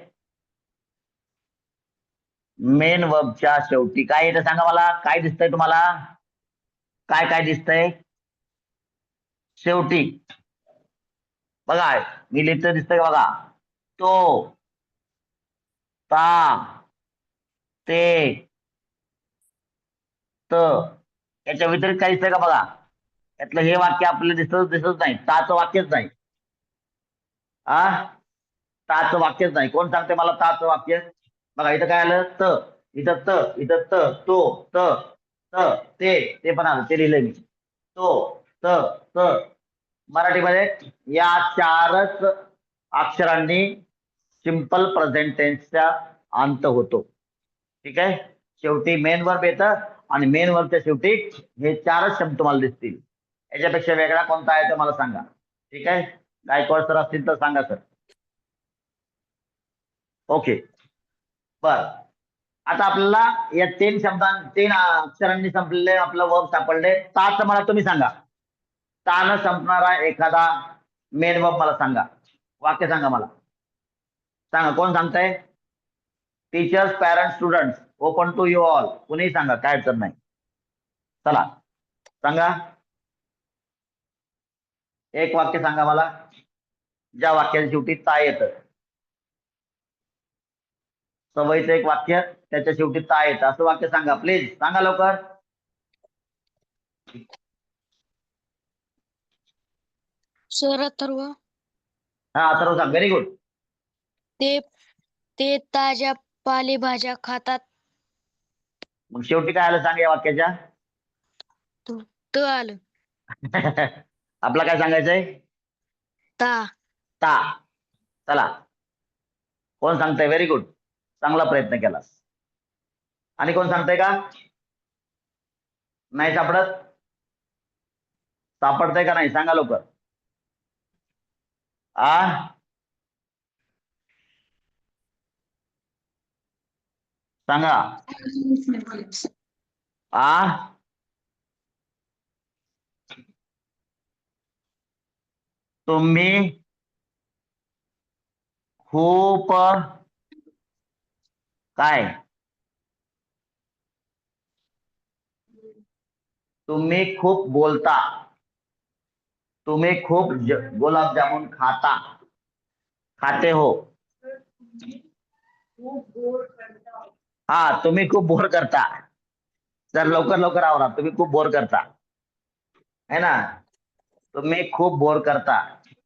मेन वर्बच्या शेवटी काय येतं सांगा मला. काय दिसतंय तुम्हाला? काय काय दिसतंय शेवटी? बघा, मी लिहितो, दिसतंय का? बघा, तो, ता, ते, त. याच्या व्यतिरिक्त काय दिसतंय का? बघा, यातलं हे वाक्य आपल्याला दिसत नाही. ताचं वाक्यच नाही. ताचं वाक्यच नाही. कोण सांगते मला ताचं वाक्य? बघा, इथं काय आलं? त, इथं त, इथं त, तो, त, त, ते पण आलं, ते लिहिलंय मी. तो, त, त. मराठीमध्ये या 4च अक्षरांनी सिंपल प्रेझेंट टेन्सचा अंत होतो. ठीक आहे. शेवटी मेन वर्ब येतं आणि मेन वर्बच्या शेवटी हे 4च शब्द तुम्हाला दिसतील. याच्यापेक्षा वेगळा कोणता आहे ते मला सांगा. ठीक आहे. गायकवाड सर असतील तर सांगा सर. ओके, बर. आता आपल्याला या 3 अक्षरांनी संपलेले आपलं वर्ब सापडले. ताच मला तुम्ही सांगा. तानं संपणारा एखादा मेन वर्ब मला सांगा. वाक्य सांगा मला. सांगा, कोण सांगताय? Teachers, parents, students, open to you all. कुणीही सांगा, काय अडचण नाही. चला सांगा, एक वाक्य सांगा मला ज्या वाक्याच्या शेवटी ता येतं. सवयीचं एक वाक्य, त्याच्या शेवटी ता येतं, असं वाक्य सांगा प्लीज. सांगा लवकर. सर अथर्व. हा, अथर्व सांग. Very good. ते ताज्या पालेभाज्या खातात. मग शेवटी काय आलं सांग या वाक्याच्या? त आलं. आपला काय सांगायचंय? ता. ता. चला, कोण सांगताय? व्हेरी गुड, चांगला प्रयत्न केलास. आणि कोण सांगताय का? नाही सापडत? सापडतंय का नाही सांगा लवकर. सांगा. तुम्ही खूप काय? तुम्ही खूप बोलता. तुम्ही खूप गुलाबजामुन खाते हो. तुम्ही खूप बोर करता. जर लवकर लवकर आवरा. तुम्ही खूप बोर करता है ना. तुम्ही खूप बोर करता,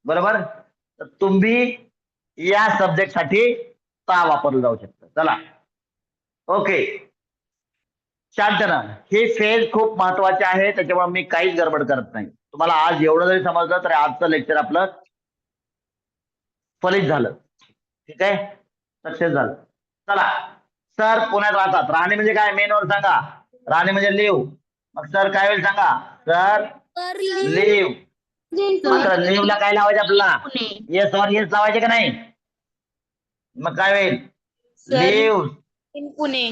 बरोबर. तर तुम्ही या सब्जेक्ट साठी ता वापरलं जाऊ शकतं. चला, ओके. शांत ना. हे फेज खूप महत्वाचे आहे, त्याच्यामुळे मी काहीच गडबड करत नाही. तुम्हाला आज एवढं जरी समजलं तरी आजचं लेक्चर आपलं फलित झालं. ठीक आहे, सक्सेस झालं. चला, सर पुण्यात राहतात. राहणे म्हणजे काय? मेन वर्ब सांगा. राहणे म्हणजे लिव्ह. मग सर काय होईल सांगा? Sir live. मात्र लिव्हला काय लावायचे आपल्याला? येस और येस लावायचे का नाही? मग काय होईल? Live in Pune.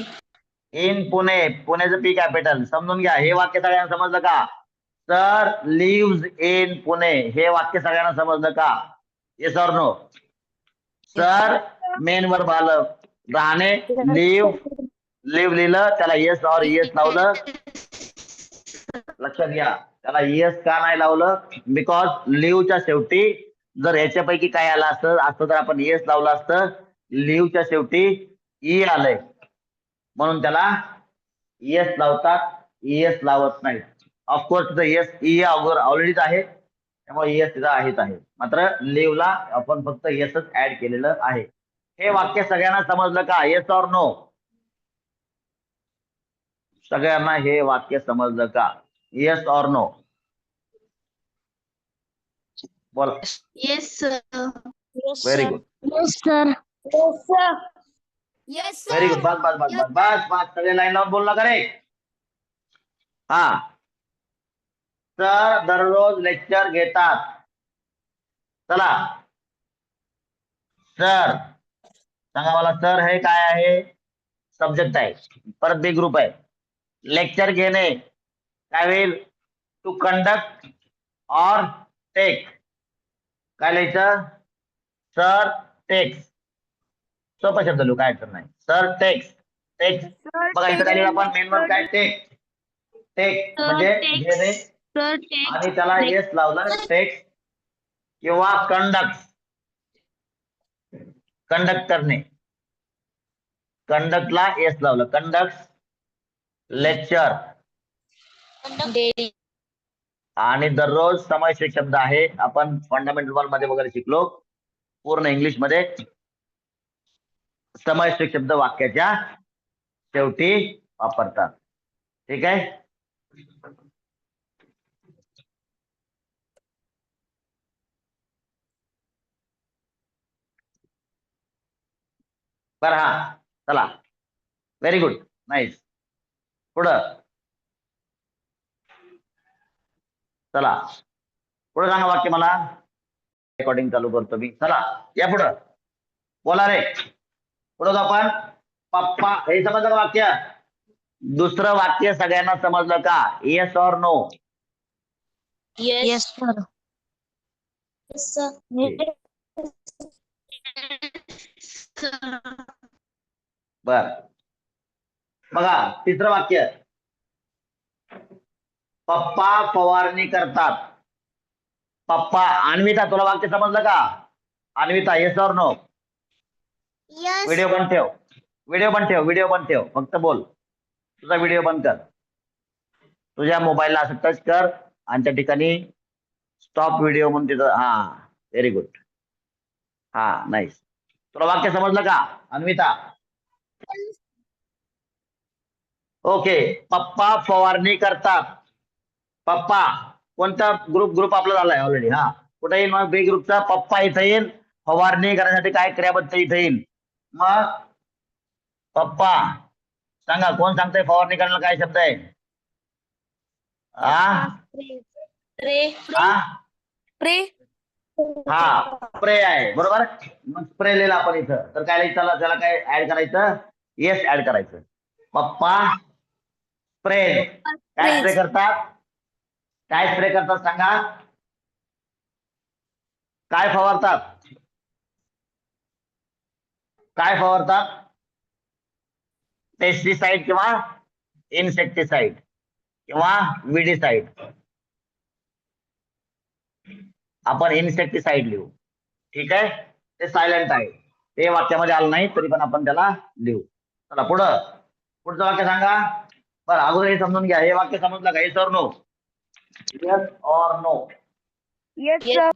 In Pune. पुण्याचं पी कॅपिटल. समजून घ्या. हे वाक्य सगळ्यांना समजलं का? Sir lives in Pune. हे वाक्य सगळ्यांना समजलं का? Yes or no? Sir main verb आलं. राहणे लिव्ह. लिव्ह लिहिलं, त्याला येस और येस लावलं. लक्षात घ्या, त्याला येस का नाही लावलं? बिकॉज लिव्हच्या शेवटी जर ह्याच्यापैकी काय आलं असतं तर आपण येस लावलं असतं. लिव्हच्या शेवटी ई आलंय म्हणून त्याला येस लावतात, येस लावत नाही. ऑफकोर्स येस ई ऑलरेडीच आहे, त्यामुळे येस तिथं आहेच आहे. मात्र लिव्हला आपण फक्त येसच ऍड केलेलं आहे. हे वाक्य सगळ्यांना समजलं का? Yes or no? सगळ्यांना हे वाक्य समजलं का? Yes or no? बोला. Yes sir. Very good. Yes sir. Yes very good. बस बस बस बस बस बस सगळे लाईन लावून बोलला का रे? हा. सर दररोज लेक्चर घेतात. चला सर सांगा मला, सर हे काय आहे? सब्जेक्ट आहे. परत बी ग्रुप आहे. लेक्चर घेणे काय होईल? To conduct or take. काय लिहायचं? Sir takes. सोपा शब्द लिहू, काय अडचण नाही. Sir text. टेक्स बघा इथं काय लिहिलं आपण? मेन वर्ब काय? टेक. टेक म्हणजे घेणे आणि त्याला येस लावलं. टेक्स किंवा कंडक्ट. कंडक्ट करणे. कंडक्टला येस लावलं. Conduct lecture. डेली आणि दररोज समावेश शब्द आहे. आपण फंडामेंटल वन मध्ये वगैरे शिकलो. पूर्ण इंग्लिश मध्ये समावेश शब्द वाक्याच्या शेवटी वापरतात. ठीक आहे. बरं. हा चला. Very good. नाईस. पुढं चला. पुढे सांगा वाक्य मला. रेकॉर्डिंग चालू करतो मी. चला या पुढं बोला रे. पुढं आपण पप्पा. हे समजलं का वाक्य? दुसरं वाक्य सगळ्यांना समजलं का? Yes or no? Yes sir. बर. बघा तिसरं वाक्य. पप्पा फवारणी करतात. पप्पा. अन्विता तुला वाक्य समजलं का? Anvita yes or no? Video बंद ठेव. व्हिडिओ बंद ठेव. व्हिडिओ बंद ठेव. फक्त बोल. तुझा व्हिडिओ बंद कर. तुझ्या मोबाईलला असं टच कर आणि त्या ठिकाणी स्टॉप व्हिडिओ म्हणून तिथं. हा व्हेरी गुड. हा नाईस. तुला वाक्य समजलं का अन्विता? ओके. पप्पा फवारणी करतात. पप्पा कोणता ग्रुप आपला झालाय ऑलरेडी. हा कुठे येईल मग? बी ग्रुपचा पप्पा इथं येईल. फवारणी करण्यासाठी काय क्रियापद इथं येईल? मग पप्पा. सांगा कोण सांगतंय फवारणी करायला काय शब्द आहे? प्रे. हा स्प्रे आहे. बरोबर. मग स्प्रे लिहिला आपण इथं. तर काय लिहायचं? त्याला काय ऍड करायचं? येस ऍड करायचं. पप्पा स्प्रे. काय स्प्रे करतात? काय स्प्रे करतात सांगा? काय फवारतात? काय फवारतात? पेस्टिसाइड किंवा इन्सेक्टिसाइड किंवा विडीसाइड. आपण इन्सेक्टिसाइड लिहू. ठीक आहे. ते सायलेंट आहे. ते वाक्यामध्ये आलं नाही तरी पण आपण त्याला लिहू. चला पुढचं वाक्य सांगा. बरं अगोदर हे समजून घ्या. हे वाक्य समजलं का? Yes or no? Yes or no? Yes sir.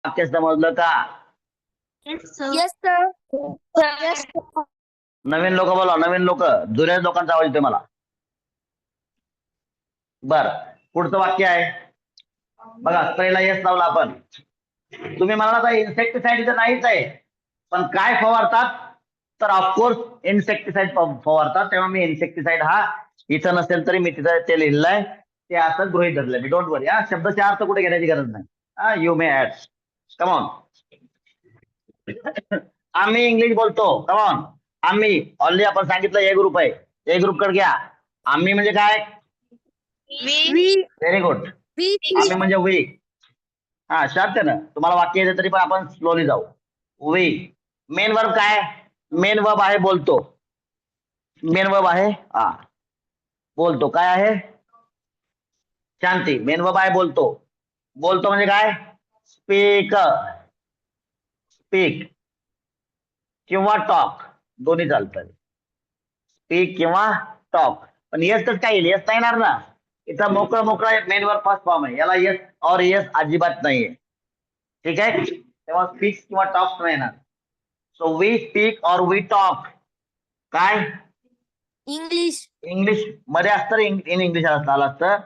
वाक्य समजलं का? Yes sir. यस. नवीन लोक बोला. नवीन लोक. जुन्या लोकांचा आवाज येतोय मला. बर पुढचं वाक्य आहे बघा. स्प्रेला येस लावला आपण. तुम्ही म्हणाला इन्सेक्टिसाइड इथं नाहीच आहे. पण काय फवारतात? तर ऑफकोर्स इन्सेक्टिसाइड फवारतात. तेव्हा मी इन्सेक्टिसाइड हा इथं नसेल तरी मी तिथं ते लिहिलंय. ते असं गृहीत धरलंय मी. डोंट वरी. हा शब्दाचा अर्थ कुठे घेण्याची गरज नाही. हा यू मे ऍड. कमॉन. आम्ही इंग्लिश बोलतो. कमॉन. आम्ही ऑलरेडी आपण सांगितलं ए ग्रुप आहे. ए ग्रुप कडे घ्या. आम्ही म्हणजे काय? Very good. आम्ही म्हणजे वी. हा शांत ना. तुम्हाला वाक्य येते तरी पण आपण स्लोली जाऊ. वी. मेन वर्ब काय? मेन वर्ब आहे बोलतो. मेन वर्ब आहे हा बोलतो. काय आहे? शांती. मेन वर्ब आहे बोलतो. बोलतो म्हणजे काय? स्पीक. स्पीक किंवा टॉक दोन्ही चालतात. स्पीक किंवा टॉक. पण येस तर काय येईल? येस नाही येणार ना. इथं मोकळं मेन वर्ब फर्स्ट फॉर्म आहे. याला येस और येस अजिबात नाहीये. ठीक आहे. तेव्हा स्पीक किंवा टॉक नाही येणार. सो वी स्पीक और वी टॉक. काय? इंग्लिश. इंग्लिश मध्ये असतं. इन इंग्लिश आलं असतं.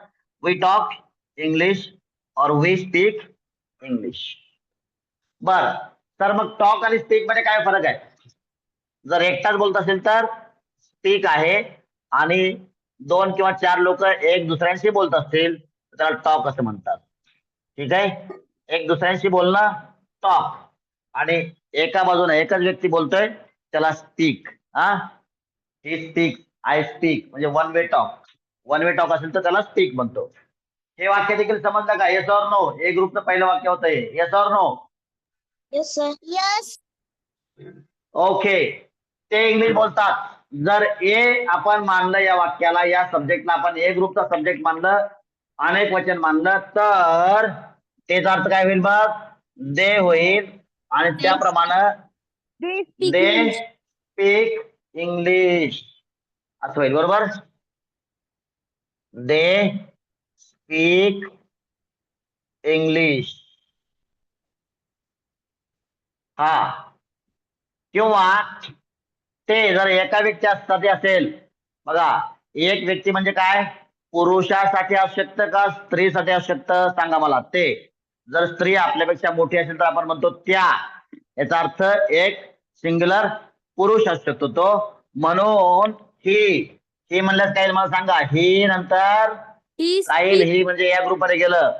वी टॉक इंग्लिश और वी स्पीक इंग्लिश. बर तर मग टॉक आणि स्पीक मध्ये काय फरक आहे? जर एकटाच बोलत असेल तर स्पीक आहे, आणि 2 किंवा 4 लोक एक दुसऱ्यांशी बोलत असतील तर त्याला टॉक असं म्हणतात. ठीक आहे, एक दुसऱ्यांशी बोलणं टॉक, आणि एका बाजूने एकच व्यक्ती बोलतोय त्याला speak. He speak, I speak, म्हणजे one way talk. One way talk असेल तर त्याला स्पीक म्हणतो. हे वाक्य देखील समजलं का? Yes or no? ए ग्रुपचं पहिलं वाक्य होतं हे. Yes or no? Yes, sir. Yes. Okay. ते इंग्लिश बोलतात. जर ए आपण मानलं या वाक्याला, या सब्जेक्टला आपण ए ग्रुपचा सब्जेक्ट मानलं, अनेक वचन मानलं, तर त्याचा अर्थ काय होईल बघ? दे होईल, आणि त्याप्रमाणे They speak they English. Speak English असं होईल. बरोबर? They speak English. हा. किंवा ते जर एका व्यक्तीसाठी असेल, बघा, एक व्यक्ती म्हणजे काय? पुरुषासाठी असू शकतं का स्त्रीसाठी असू शकतं? सांगा मला. ते जर स्त्री आपल्यापेक्षा मोठी असेल तर आपण म्हणतो त्या. याचा अर्थ एक सिंग्युलर पुरुष असू शकतो तो. म्हणून ही म्हणल्यास काय मला सांगा? ही नंतर He काय येईल? speak. ही म्हणजे या ग्रुपमध्ये गेलं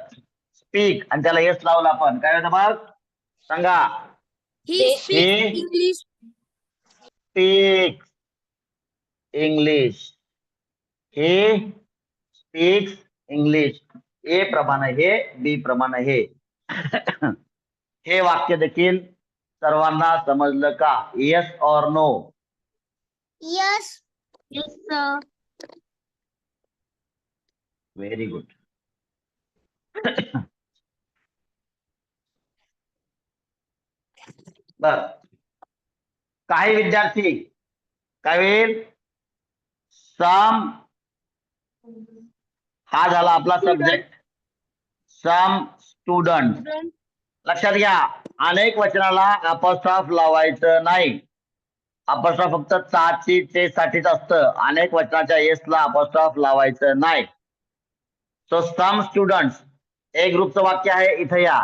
स्पीक, आणि त्याला येस लावलं आपण. काय होतं मग? सांगा. He speaks He English. speaks English. He speaks English. ए प्रमाणे हे, बी प्रमाणे हे. हे वाक्य देखील सर्वांना समजलं का? Yes or no? Yes. Yes, sir. Very good. बर, काही विद्यार्थी काय होईल? सम, हा झाला आपला सब्जेक्ट. सम स्टुडंट. लक्षात घ्या, अनेक वचनाला अपॉस्ट्रॉफ लावायचं नाही. अपॉस्ट्रॉफ फक्त चाची चे साठीच असतं. अनेक वचनाच्या येसला अपॉस्ट्रॉफ लावायचं नाही. सो सम स्टुडंट्स ए ग्रुपचं वाक्य आहे. इथं या.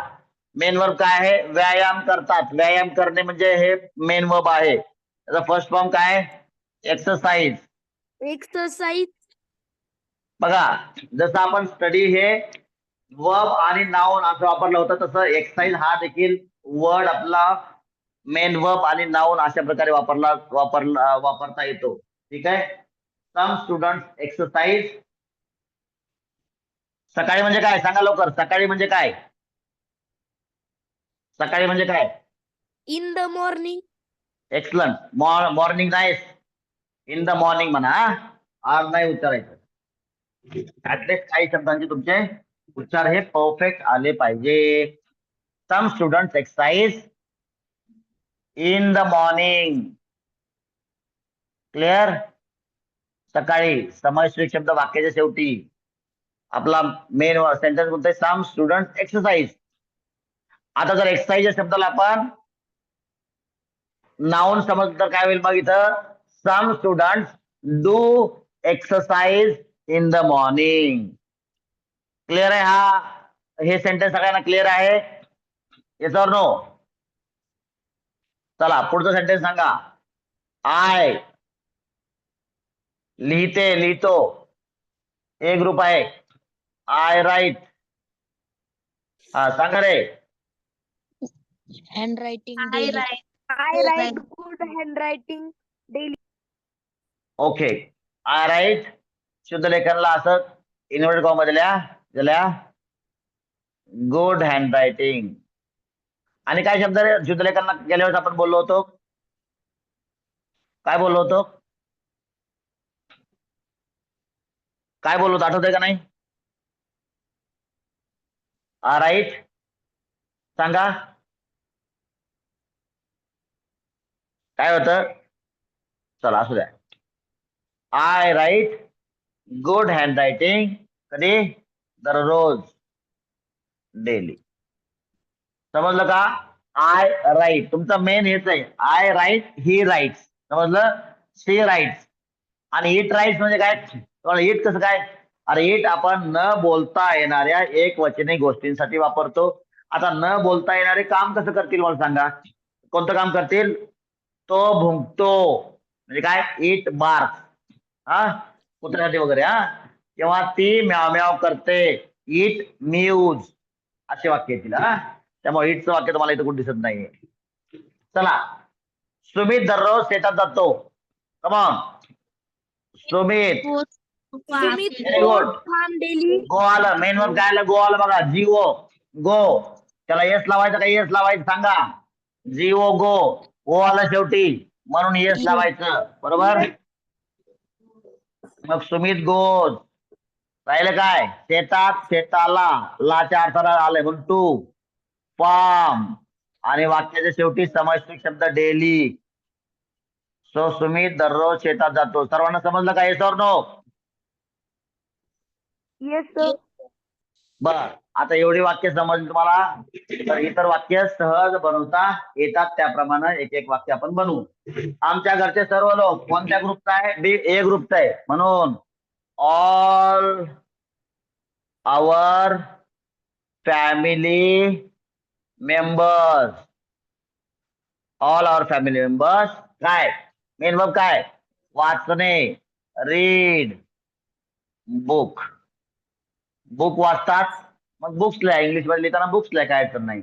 मेन वर्ब काय आहे? व्यायाम करतात. व्यायाम करणे म्हणजे हे मेन वर्ब आहे. त्याचा फर्स्ट फॉर्म काय? एक्सरसाइज. Exercise. बघा, जसं आपण स्टडी हे वर्ब आणि नाउन असं वापरलं होतं, तसं एक्सरसाइज हा देखील वर्ड आपला मेन वर्ब आणि नाउन अशा प्रकारे वापरता येतो. ठीक आहे. सम स्टुडंट एक्सरसाइज. सकाळी म्हणजे काय? सांगा लवकर. सकाळी म्हणजे काय? सकाळी म्हणजे काय? In the morning. Excellent. Morning नाही, इन द मॉर्निंग म्हणा. आर नाही उच्चारायचं. ऍटलीस्ट काही शब्दांचे तुमचे उच्चार हे परफेक्ट आले पाहिजे. Some student exercise in the morning. Clear? सकाळी समाश्रित शब्द वाक्याच्या शेवटी. आपला मेन सेंटेन्स बोलतोय सम स्टुडंट एक्सरसाइज. आता जर एक्सरसाइज या शब्दाला आपण नाउन समजलं तर काय होईल मग? इथं some student do exercise in the morning. Clear आहे? हे सेंटेन्स सगळ्यांना क्लिअर आहे? Yes or no? चला पुढचं सेंटेन्स सांगा. आय लिहितो. ए ग्रुप आहे. I write. हा सांगा रे. Handwriting daily. I write good handwriting daily. Okay. I write. शुद्ध लेखनला असं इन्व्हर्टेड कॉमा दिल्या गुड हँड रायटिंग. आणि काय शब्द रे शुद्ध लेखनला गेल्या वेळेस आपण बोललो होतो? काय बोललो होतो? काय बोललो होतो आठवतंय का नाही? राईट सांगा. काय होतं? चला असू द्या. I write good hand writing. कधी? दररोज. डेली. समजलं का? आय राईट तुमचं मेन हेच आहे. I write, he writes. समजलं? She writes. आणि इट राईट्स म्हणजे काय? इट कसं काय? अरे इट आपण न बोलता येणाऱ्या एक वचनी गोष्टींसाठी वापरतो. आता न बोलता येणारे काम कसं करतील मला सांगा? कोणतं काम करतील? तो भुंकतो म्हणजे काय इट बार्क हा कुत्र्यासाठी वगैरे हा तेव्हा ती म्याव म्याव करते इट म्यूज असे वाक्य येतील हा त्यामुळे इटचं वाक्य तुम्हाला इथं कुठे दिसत नाहीये चला सुमित दररोज शेतात जातो come on Sumit Sumit very goes good farm daily. गो आलं मेन वर्ब काय आलं गो आलं बघा जीओ गो त्याला येस लावायचं का येस लावायचं सांगा जीओ गो गो आलं शेवटी म्हणून येस लावायचं बरोबर मग सुमित गोज राहिलं काय शेतात शेताला लाच्या अर्थाला आलंय म्हणून टू फार्म आणि वाक्याच्या शेवटी समासिक शब्द डेली सो सुमित दररोज शेतात जातो सर्वांना समजलं का yes or no Yes, sir. बर आता एवढी वाक्य समजली तुम्हाला तर इतर वाक्य सहज बनवता येतात त्याप्रमाणे एक एक वाक्य आपण बनवू आमच्या घरचे सर्व लोक कोणत्या ग्रुपचा आहे बी ए ग्रुपचा आहे म्हणून ऑल आवर फॅमिली मेंबर्स ऑल आवर फॅमिली मेंबर्स काय मेन वर्ब काय वाचणे रीड बुक बुक वाचतात मग बुक्स लिहा इंग्लिश मध्ये लिहिताना बुक्स लिहा काय अडचण नाही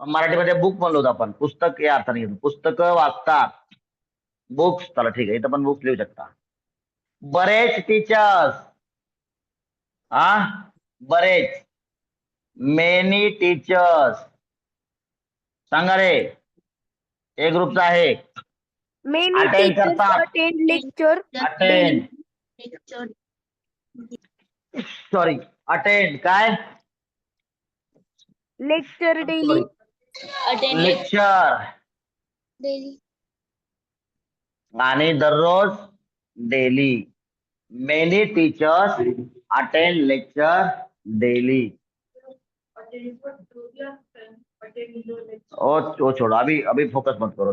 मराठीमध्ये बुक म्हणलो होतो आपण पुस्तक या अर्थाने घेतो पुस्तकं वाचतात बुक्स चला ठीक आहे इथं पण बुक्स लिहू शकता बरेच टीचर्स हा बरेच मेनी टीचर्स सांगा रे ए ग्रुपचा आहे Many अटेंड teachers करतात attend lecture attend daily. Sorry attend काय Lecture daily. Lecture Daily. आणि दररोज daily many teachers attend lecture daily ओ छोड़ो अभी अभी फोकस मत करो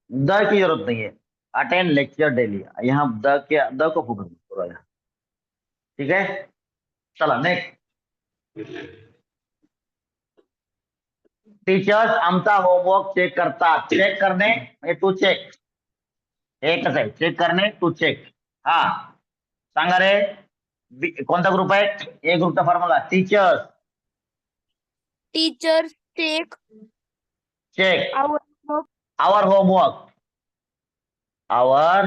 द की जरूरत नहीं है अटेंड लेक्चर डेली यहाँ द को फोकस मत करो यहाँ ठीक है चला नेक्स्ट टीचर्स आमचा होमवर्क चेक करतात चेक करणे म्हणजे टू चेक एकच आहे चेक करणे टू चेक हा सांगा रे कोणता ग्रुप आहे ए ग्रुपचा formula teachers Teachers take check our work. Our homework our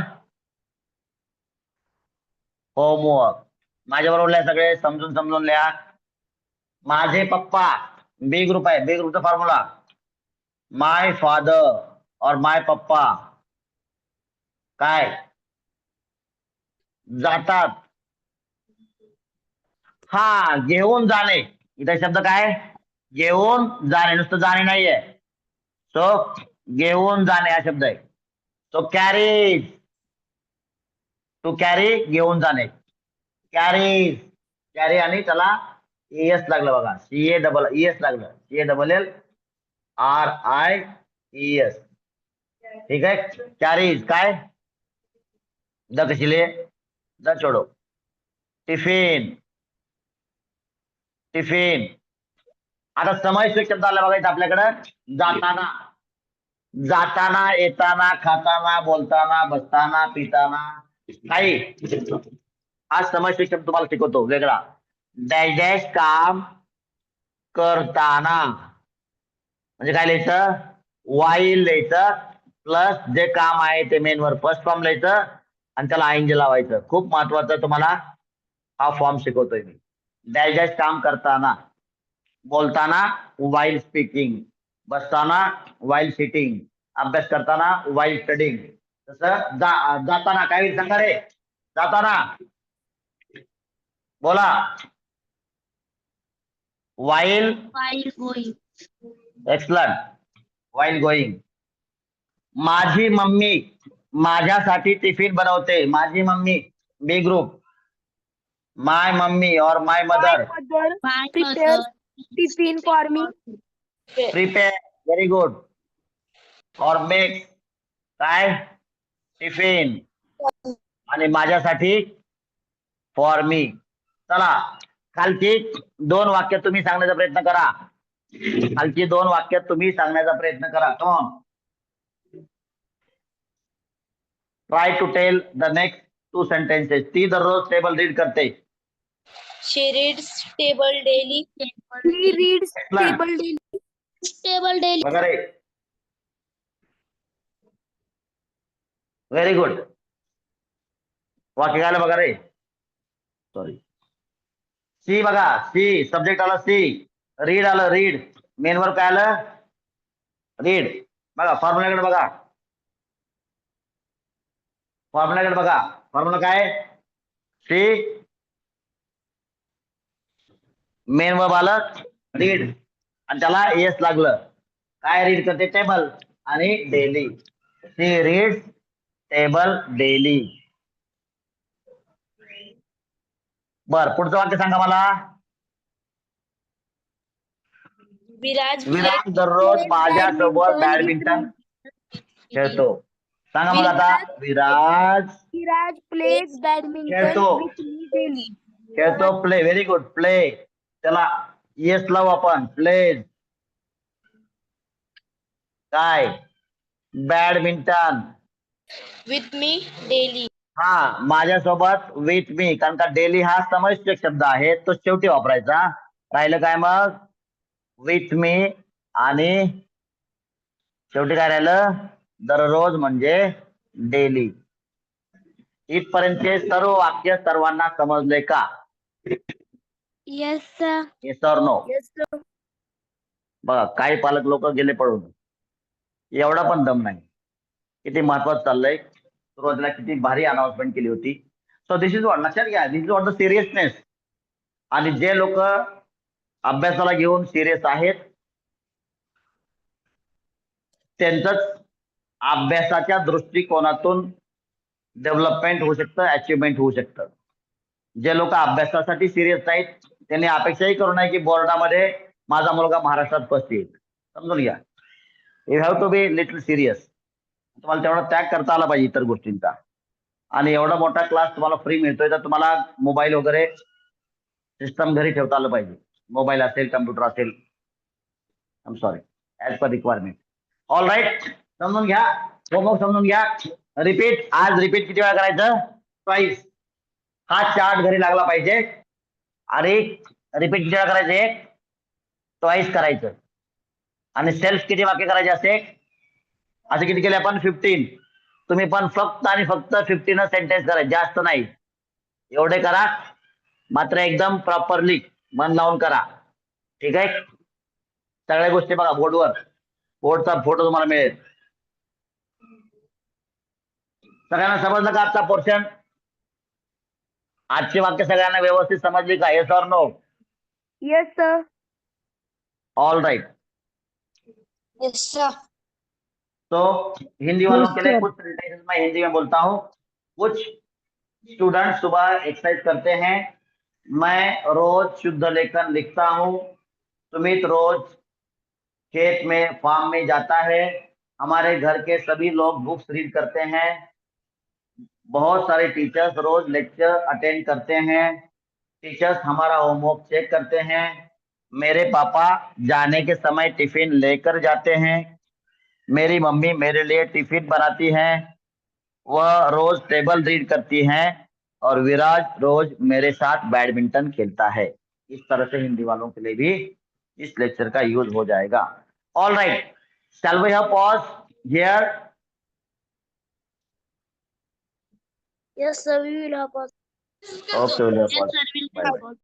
homework माझ्या बरोबर लिहा सगळे समजून समजून लिहा माझे पप्पा बी ग्रुप आहे बी ग्रुपचा फॉर्म्युला माय फादर और माय पप्पा काय जातात हा घेऊन जाणे इथे शब्द काय घेऊन जाणे नुसतं जाणे नाहीये सो घेऊन जाणे हा शब्द आहे सो कॅरीज टू कॅरी घेऊन जाणे कॅरीज कॅरी आणि त्याला एस लागलं बघा सीए डबल एस लागलं C A double L R I S ठीक आहे कॅरीज काय द कशी लिहे द छोडो टिफिन टिफिन आता समावेश शब्द आला बघायचं आपल्याकडं जाताना जाताना येताना खाताना बोलताना बसताना पिताना काही हा समावेश शब्द तुम्हाला शिकवतो वेगळा डॅश डॅश काम करताना म्हणजे काय लिहायचं वाईल लिहायचं प्लस जे काम आहे ते मेन वर फर्स्ट फॉर्म लिहायचं आणि त्याला आयनजी लावायचं खूप महत्वाचं तुम्हाला हा फॉर्म शिकवतोय मी डॅश डॅश काम करताना बोलताना वाईल स्पीकिंग बसताना वाईल सिटिंग अभ्यास करताना वाईल स्टडिंग तसं जाताना काय होईल सांगा रे जाताना बोला while While going. Excellent while going माझी मम्मी माझ्यासाठी टिफिन बनवते माझी मम्मी बी ग्रुप माय मम्मी और माय My mother mother prepares tiffin for me. Prepare very good और मेक काय टिफिन आणि माझ्यासाठी फॉर मी चला खालची दोन वाक्य तुम्ही सांगण्याचा प्रयत्न करा खालची 2 वाक्य तुम्ही सांगण्याचा प्रयत्न करा. Come try to tell the next 2 sentences. ती दररोज टेबल रीड करते. She reads table daily. He reads Excellent. table daily. Table daily. वगैरे. Very good. वाक्य आलं बघा रे. सॉरी. सी बघा. सी सब्जेक्ट आला सी. रीड आलं रीड. मेन वर्ब काय आलं? रीड. बघा फॉर्म्युलाकडे बघा. फॉर्म्युलाकडे बघा. फॉर्म्युला काय? सी मेन वर्ब आलं रीड आणि त्याला येस लागलं. काय रीड करते? टेबल आणि daily. She read table daily. बर पुढचं वाक्य सांगा मला. विराज विराज दररोज माझ्यासोबत बॅडमिंटन खेळतो. सांगा मला आता. विराज Viraj plays badminton खेळतो. with me daily. खेळतो. प्ले. Very good. प्ले. त्याला येस लावू आपण. प्लेज काय? बॅडमिंटन. with me daily. हा माझ्यासोबत विथ मी. कारण का डेली हा समस्यक शब्द आहे तो शेवटी वापरायचा. राहिलं काय मग? विथ मी आणि शेवटी काय राहिलं? दररोज म्हणजे डेली. इथपर्यंतचे सर्व वाक्य सर्वांना समजले का? Yes, sir. Yes or no? Yes, sir. बघा काही पालक लोक गेले पळून. एवढा पण दम नाही. किती महत्वाचं चाललंय. सुरुवातीला किती भारी अनाउन्समेंट केली होती. सो दिस इज वॉट लक्षात घ्या. दिस इज वॉट द सिरियसनेस. आणि जे लोक अभ्यासाला घेऊन सिरियस आहेत त्यांचंच अभ्यासाच्या दृष्टिकोनातून डेव्हलपमेंट होऊ शकतं, अचिव्हमेंट होऊ शकतं. जे लोक अभ्यासासाठी सिरियस आहेत त्यांनी अपेक्षाही करू नये की बोर्डामध्ये माझा मुलगा महाराष्ट्रात फर्स्ट येईल. समजून घ्या. You have to be little serious. तुम्हाला तेवढा त्याग करता आला पाहिजे इतर गोष्टींचा. आणि एवढा मोठा क्लास तुम्हाला फ्री मिळतोय तर तुम्हाला मोबाईल वगैरे सिस्टम घरी ठेवता आलं पाहिजे. मोबाईल असेल, कम्प्युटर असेल. I am sorry as per requirement. All right. समजून घ्या. होमवर्क समजून घ्या. रिपीट. आज रिपीट किती वेळा करायचं? ट्वाईस. हा चार्ट घरी लागला पाहिजे. आणि रिपीट किती वेळा करायचे? ट्वाईस करायचं. आणि सेल्फ किती वाक्य करायचे असते? असे किती केले आपण? 15. तुम्ही पण फक्त आणि फक्त 15 सेंटेन्स करायचे, जास्त नाही. एवढे करा मात्र एकदम प्रॉपरली मन लावून करा. ठीक आहे. सगळ्या गोष्टी बघा बोर्डवर. बोर्डचा फोटो तुम्हाला मिळेल. सगळ्यांना समजलं का आजचा पोर्शन? आजची वाक्य सगळ्यांना व्यवस्थित समजली का? Yes or no? Yes, sir. All right. Yes, sir. तो हिंदी वालों के लिए कुछ सेंटेंसेस मैं हिंदी में बोलता हूँ. कुछ स्टूडेंट सुबह एक्सरसाइज करते हैं. मैं रोज शुद्ध लेखन लिखता हूँ. सुमित रोज खेत में फार्म में जाता है. हमारे घर के सभी लोग बुक्स रीड करते हैं. बहुत सारे टीचर्स रोज लेक्चर अटेंड करते हैं. टीचर्स हमारा होमवर्क चेक करते हैं. मेरे पापा जाने के समय टिफिन लेकर जाते हैं. मेरी मम्मी मेरे लिए टिफिन बनाती हैं. वह रोज टेबल रीड करती हैं. और विराज रोज मेरे साथ बैडमिंटन खेलता है. इस तरह से हिंदी वालों के लिए भी इस लेक्चर का यूज हो जाएगा. All right. Shall we have pause here? Yes, sir. We will have a. Okay, we'll have Yes, pause. sir. We will Bye have bye. a.